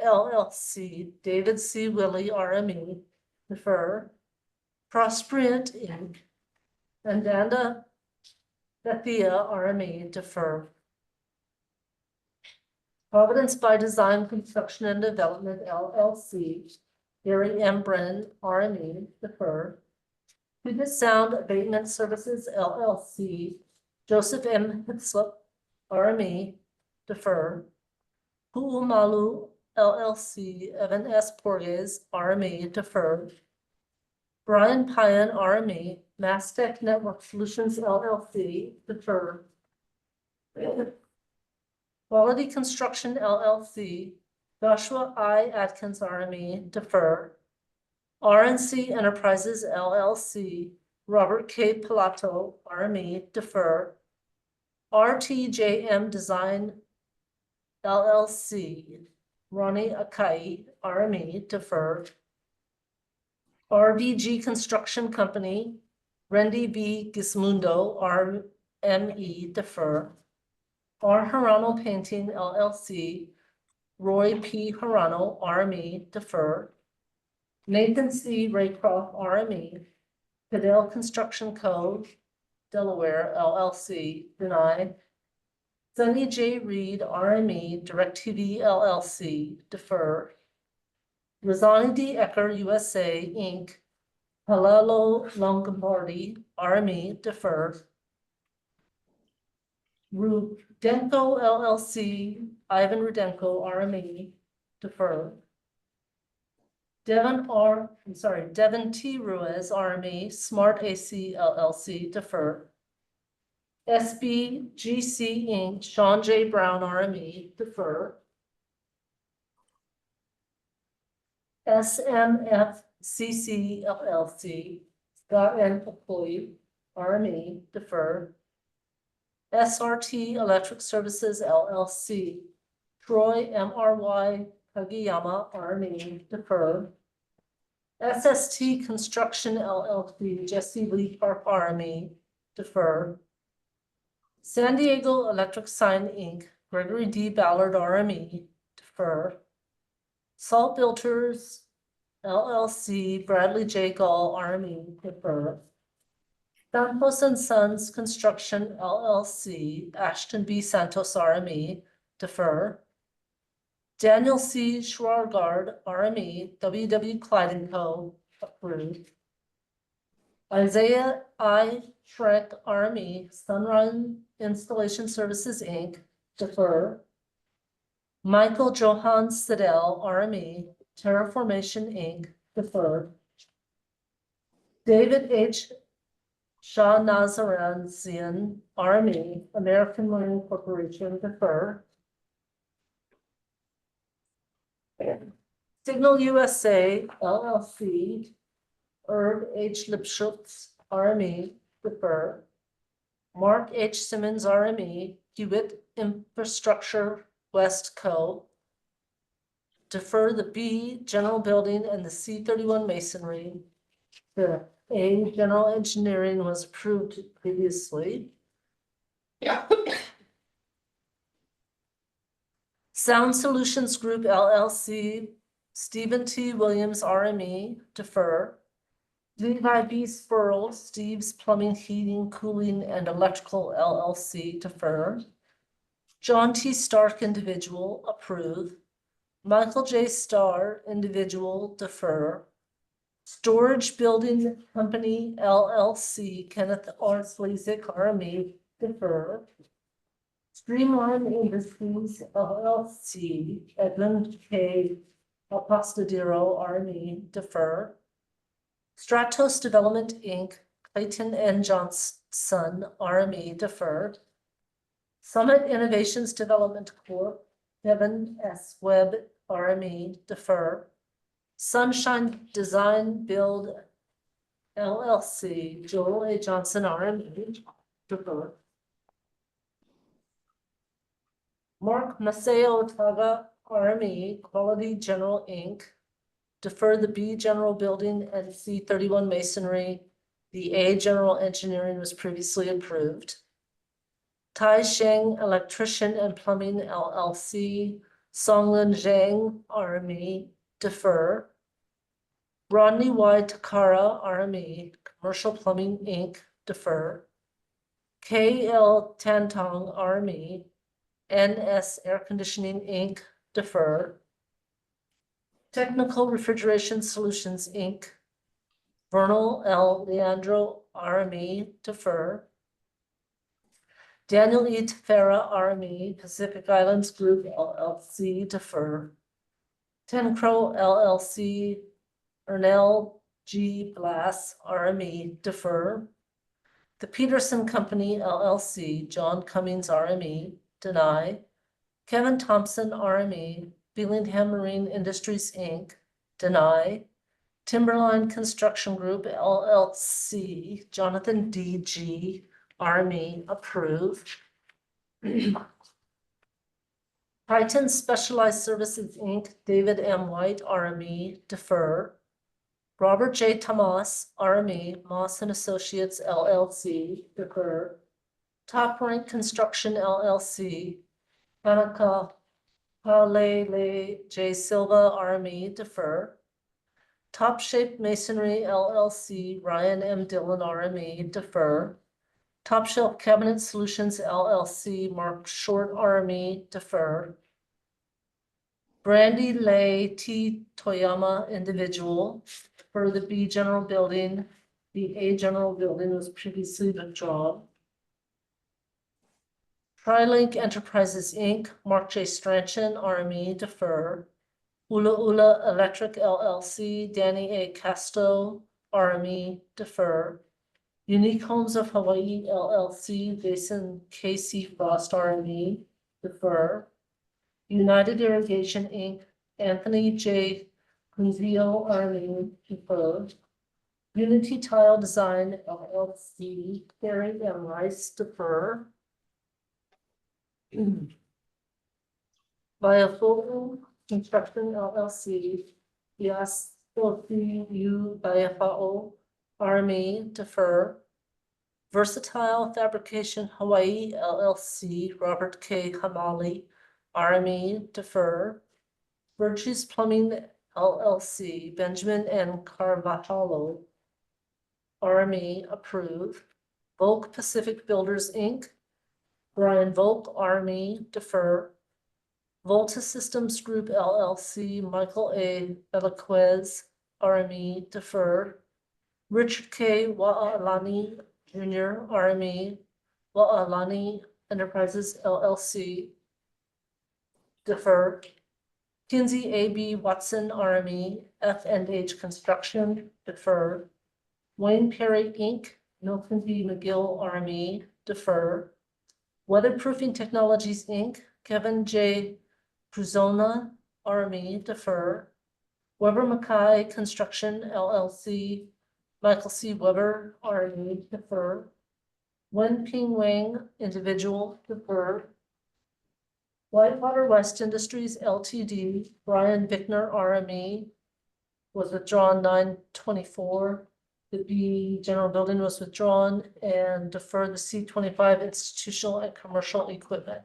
LLC, David C. Willie, RME, defer. Prosperient, Inc., and Danda Bethia, RME, defer. Providence by Design Construction and Development, LLC, Gary M. Brennan, RME, defer. Puget Sound Abatement Services, LLC, Joseph M. Hitzlip, RME, defer. Pu'umalu, LLC, Evan S. Porges, RME, defer. Brian Pyan, RME, Mastech Network Solutions LLC, defer. Quality Construction LLC, Joshua I. Atkins, RME, defer. RNC Enterprises LLC, Robert K. Pilato, RME, defer. RTJM Design LLC, Ronnie Akai, RME, defer. RVG Construction Company, Randy B. Gismundo, RME, defer. R. Hirano Painting LLC, Roy P. Hirano, RME, defer. Nathan C. Raycroft, RME, Fidel Construction Co., Delaware, LLC, deny. Sunny J. Reed, RME, DirecTV, LLC, defer. Rosani D. Ecker, USA, Inc., Palalo Longobardi, RME, defer. Rudenko, LLC, Ivan Rudenko, RME, defer. Devon T. Ruiz, RME, Smart AC, LLC, defer. SBGC, Inc., Sean J. Brown, RME, defer. SMFCC, LLC, Scott N. Employee, RME, defer. SRT Electric Services, LLC, Troy MRY Kagiyama, RME, defer. SST Construction, LLC, Jesse Lee Park, RME, defer. San Diego Electric Sign, Inc., Gregory D. Ballard, RME, defer. Salt Filters, LLC, Bradley J. Gall, RME, defer. Santos and Sons Construction, LLC, Ashton B. Santos, RME, defer. Daniel C. Schwargard, RME, WW Clyde & Co., approved. Isaiah I. Schreck, RME, Sunrun Installation Services, Inc., defer. Michael Johann Siddell, RME, Terraformation, Inc., defer. David H. Shah Nazarian, RME, American Marine Corporation, defer. Signal USA, LLC, Herb H. Lipschutz, RME, defer. Mark H. Simmons, RME, Hewitt Infrastructure West Co., defer the B. General Building and the C-31 Masonry. The A. General Engineering was approved previously. Sound Solutions Group, LLC, Stephen T. Williams, RME, defer. Levi B. Spurl, Steve's Plumbing, Heating, Cooling, and Electrical, LLC, defer. John T. Stark, individual, approve. Michael J. Starr, individual, defer. Storage Building Company, LLC, Kenneth R. Slezik, RME, defer. Streamline Industries, LLC, Edmund K. Apostadero, RME, defer. Stratos Development, Inc., Clayton N. Johnson, RME, defer. Summit Innovations Development Corp., Devin S. Webb, RME, defer. Sunshine Design Build, LLC, Joel A. Johnson, RME, defer. Mark Maceo Taga, RME, Quality General, Inc., defer the B. General Building and C-31 Masonry. The A. General Engineering was previously approved. Tai Sheng Electrician and Plumbing, LLC, Songlin Zhang, RME, defer. Rodney Y. Takara, RME, Commercial Plumbing, Inc., defer. K.L. Tantong, RME, NS Air Conditioning, Inc., defer. Technical Refrigeration Solutions, Inc., Vernal L. Leandro, RME, defer. Daniel E. Tefera, RME, Pacific Islands Group, LLC, defer. Ten Crow, LLC, Ernell G. Blass, RME, defer. The Peterson Company LLC, John Cummings, RME, deny. Kevin Thompson, RME, Bellingham Marine Industries, Inc., deny. Timberline Construction Group LLC, Jonathan D.G., RME, approve. Titan Specialized Services, Inc., David M. White, RME, defer. Robert J. Tomas, RME, Moss and Associates, LLC, defer. Top Rank Construction, LLC, Hanukkah Halele J. Silva, RME, defer. Top Shape Masonry, LLC, Ryan M. Dillon, RME, defer. Top Shelf Cabinet Solutions, LLC, Mark Short, RME, defer. Brandy Lay T. Toyama, individual, for the B General Building. The A General Building was previously withdrawn. TriLink Enterprises, Inc., Mark J. Strachan, RME, defer. Ula Ula Electric LLC, Danny A. Casto, RME, defer. Unique Homes of Hawaii LLC, Jason K.C. Frost, RME, defer. United Irrigation, Inc., Anthony J. Kunzio, RME, defer. Unity Tile Design LLC, Gary M. Rice, defer. Biophoto Construction LLC, yes, U Biafao, RME, defer. Versatile Fabrication Hawaii LLC, Robert K. Hamali, RME, defer. Virtues Plumbing LLC, Benjamin N. Carvajalo, RME, approve. Volk Pacific Builders, Inc., Brian Volk, RME, defer. Volta Systems Group LLC, Michael A. Belaquez, RME, defer. Richard K. Wa'alani Jr., RME, Wa'alani Enterprises LLC, defer. Kinsey A.B. Watson, RME, F&H Construction, defer. Wayne Perry, Inc., Milton B. McGill, RME, defer. Weatherproofing Technologies, Inc., Kevin J. Pruzona, RME, defer. Weber Mackay Construction, LLC, Michael C. Weber, RME, defer. Wen Ping Wang, individual, defer. Whitewater West Industries, LTD, Brian Bickner, RME, was withdrawn 9/24. The B General Building was withdrawn, and defer the C-25 Institutional and Commercial Equipment.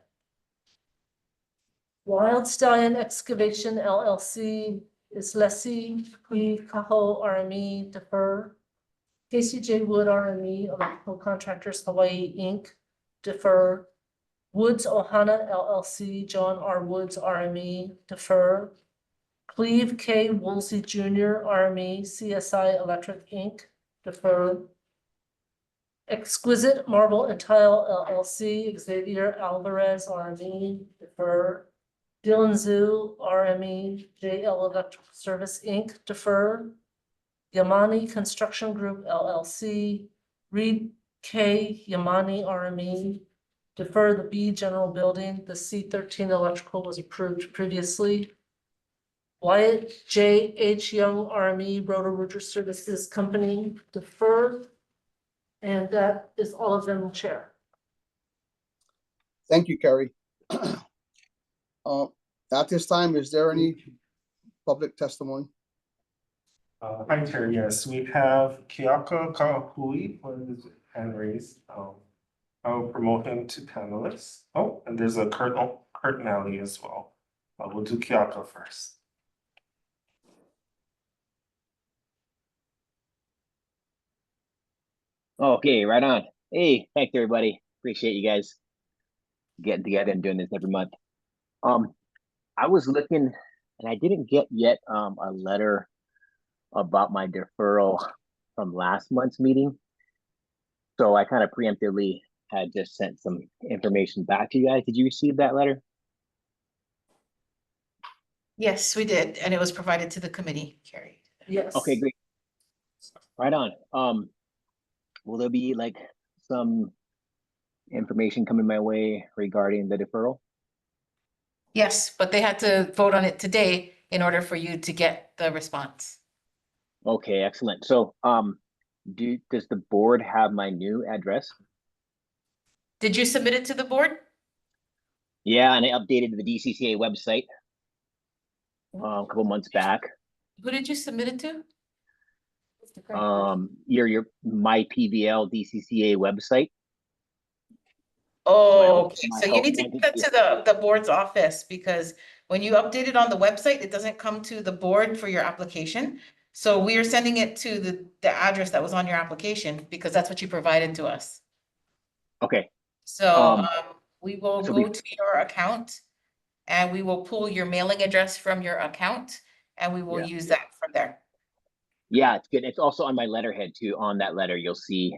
Wild Stallion Excavation LLC is lessee, Kui Kaho, RME, defer. KCJ Wood, RME, Electrical Contractors Hawaii, Inc., defer. Woods Ohana LLC, John R. Woods, RME, defer. Cleve K. Woolsey Jr., RME, CSI Electric, Inc., defer. Exquisite Marble and Tile LLC, Xavier Alvarez, RME, defer. Dylan Zhu, RME, JL Electrical Service, Inc., defer. Yamani Construction Group LLC, Reed K. Yamani, RME, defer the B General Building. The C-13 Electrical was approved previously. Wyatt J. H. Young, RME, Roto-Rooter Services Company, defer. And that is all of them, Chair. Thank you, Carrie. At this time, is there any public testimony? Hi, Chair. Yes, we have Kiaka Kahui for his hand raised. I'll promote him to panelist. Oh, and there's a Kurt Nally as well. We'll do Kiaka first. Okay, right on. Hey, thanks everybody. Appreciate you guys getting together and doing this every month. I was looking and I didn't get yet a letter about my deferral from last month's meeting. So I kind of preemptively had just sent some information back to you guys. Did you receive that letter? Yes, we did, and it was provided to the committee, Carrie. Yes. Okay, great. Right on. Will there be like some information coming my way regarding the deferral? Yes, but they had to vote on it today in order for you to get the response. Okay, excellent. So, does the board have my new address? Did you submit it to the board? Yeah, and I updated the DCCA website a couple months back. Who did you submit it to? Your my PVL DCCA website. Oh, okay. my So you help need to wanted- give that to the board's office because when you update it on the website, it doesn't come to the board for your application. So we are sending it to the address that was on your application because that's what you provided to us. Okay, So Um, we will so go we- to your account and we will pull your mailing address from your account and we will Yeah. use that from there. yeah, it's good. It's also on my letterhead too. On that letter, you'll see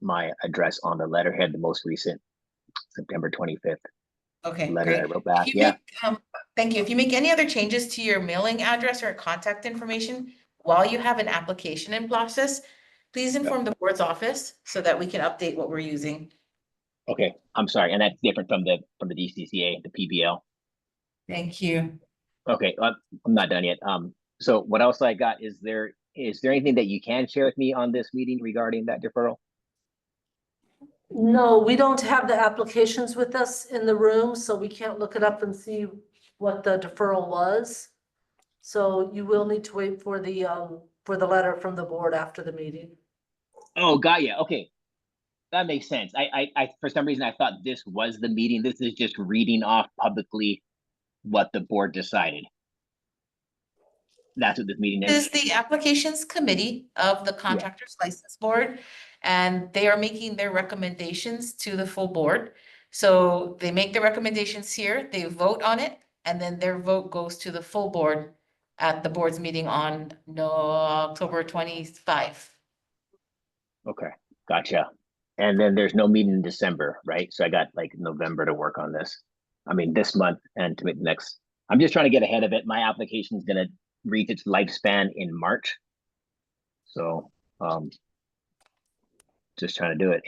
my address on the letterhead, the most recent September 25th Okay, letter I great. wrote back. If you Yeah, make, thank you. If you make any other changes to your mailing address or contact information while you have an application in process, please inform the board's office so that we can update what we're using. okay. I'm sorry, and that's different from the DCCA, the PBL. Thank you. Okay, I'm not done yet. So what else I got? Is there anything that you can share with me on this meeting regarding that deferral? No, we don't have the applications with us in the room, so we can't look it up and see what the deferral was. So you will need to wait for the letter from the board after the meeting. Oh, got ya. Okay, that makes sense. I for some reason I thought this was the meeting. This is just reading off publicly what the board decided. That's what this meeting This is. is the applications committee of the Contractors License Board, and they are making their recommendations to the full board. So they make the recommendations here, they vote on it, and then their vote goes to the full board at the board's meeting on October 25. Okay, gotcha. And then there's no meeting in December, right? So I got like November to work on this. I mean, this month and to make the next. I'm just trying to get ahead of it. My application is gonna reach its lifespan in March. So, just trying to do it,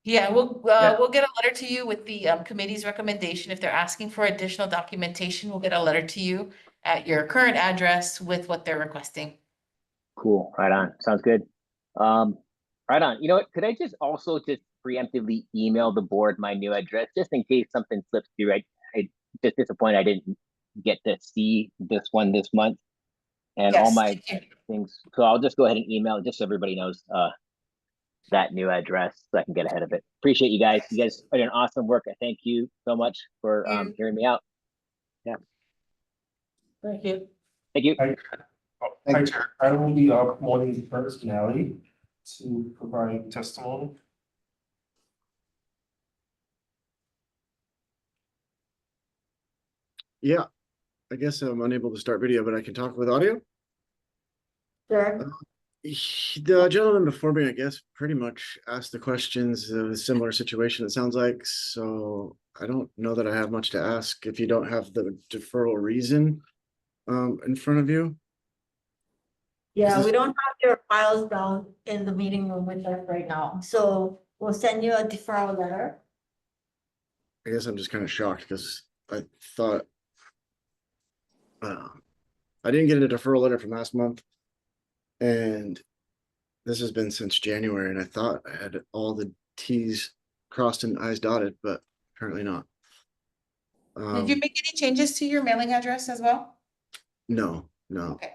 Yeah, we'll Yeah. we'll get a letter to you with the committee's recommendation. If they're asking for additional documentation, we'll get a letter to you at your current address with what they're requesting. Cool, right on. Sounds good. Right on. You know what? Could I just also just preemptively email the board my new address just in case something slips through? I just disappointed I didn't get to see this one this month and all Yes, my thank you. things. So I'll just go ahead and email it just so everybody knows that new address so I can get ahead of it. Appreciate you guys. You guys are doing awesome work. I thank you so much for hearing me out. Thank you. Thank you. Hi, Chair. I will be promoting the first Nally to provide testimony. Yeah, I guess I'm unable to start video, but I can talk with audio. Sure. The gentleman before me, I guess, pretty much asked the questions of a similar situation, it sounds like. So I don't know that I have much to ask if you don't have the deferral reason in front of you. Yeah, Is we this- don't have your files down in the meeting room with us right now, so we'll send you a deferral letter. I guess I'm just kind of shocked because I thought I didn't get a deferral letter from last month. And this has been since January, and I thought I had all the T's crossed and I's dotted, but apparently not. Did you make any changes to your mailing address as well? No. Okay,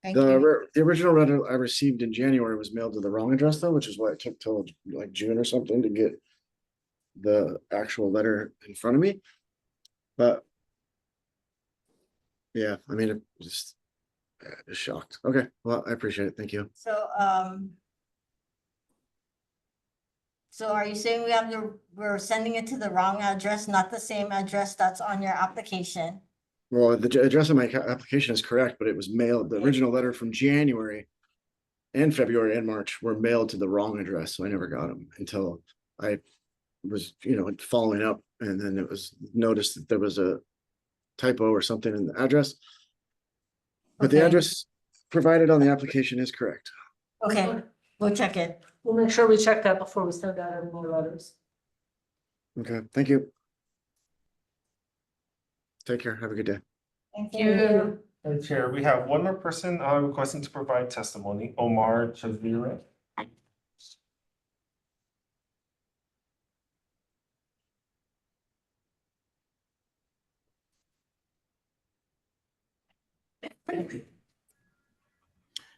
thank you. The original letter I received in January was mailed to the wrong address though, which is why it took till like June or something to get the actual letter in front of me. But yeah, I mean, it just shocked. Okay, well, I appreciate it. Thank you. So are you saying we're sending it to the wrong address, not the same address that's on your application? Well, the address on my application is correct, but it was mailed, the original letter from January and February and March were mailed to the wrong address, so I never got them until I was, following up, and then it was noticed that there was a typo or something in the address. But the Okay. address provided on the application is correct. Okay, we'll check it. We'll make sure we check that before we send out any more letters. Okay, thank you. Take care. Have a good day. Thank you. And Chair, we have one more person requesting to provide testimony, Omar Chavire.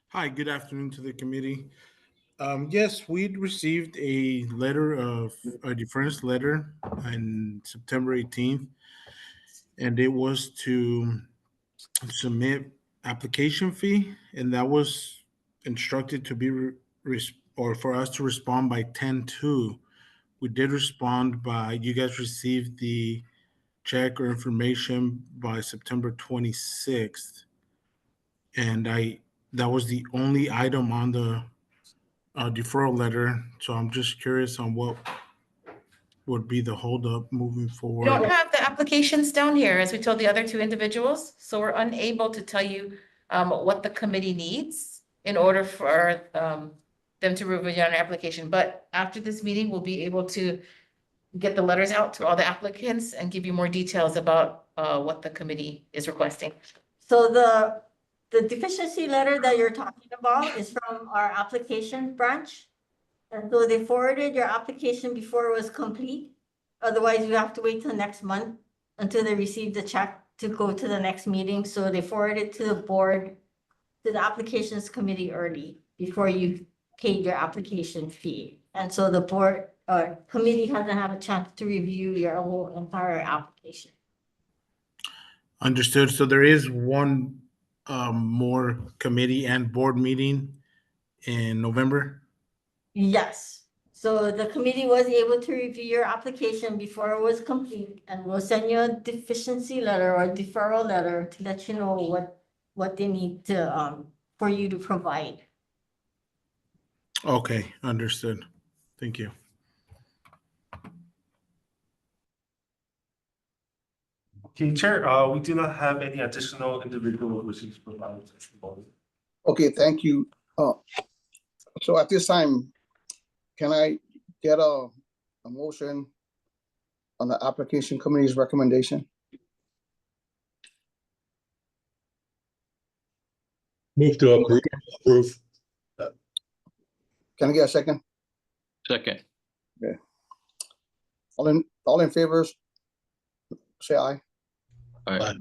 Hi, good afternoon to the committee. Yes, we'd received a deference letter on September 18th, and it was to submit application fee, and that was instructed to be or for us to respond by 10/2. We did respond by, you guys received the check or information by September 26th. And that was the only item on the deferral letter. So I'm just curious on what would be the holdup moving We forward. don't have the applications down here, as we told the other two individuals, so we're unable to tell you what the committee needs in order for them to review an application. But after this meeting, we'll be able to get the letters out to all the applicants and give you more details about what the committee is requesting. So the deficiency letter that you're talking about is from our application branch. And so they forwarded your application before it was complete. Otherwise, you have to wait till next month until they receive the check to go to the next meeting. So they forwarded to the board, to the applications committee early before you paid your application fee. And so the board committee hasn't had a chance to review your whole entire application. Understood. So there is one more committee and board meeting in November. Yes, so the committee was able to review your application before it was complete, and we'll send you a deficiency letter or deferral letter to let you know what they need to for you to provide. Okay, understood. Thank you. Okay, Chair, we do not have any additional individual wishing to provide testimony. Okay, thank you. So at this time, can I get a motion on the application committee's recommendation? Move to approve. Can I get a second? Second. All in favor, say aye. Aye.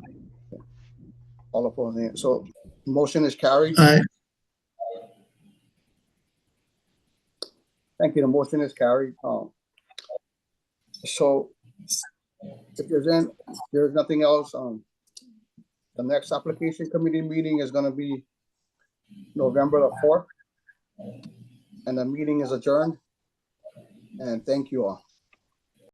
All opposed, so motion is carried. Aye. Thank you, the motion is carried. So if there's nothing else, the next application committee meeting is gonna be November the 4th. And the meeting is adjourned. And thank you all.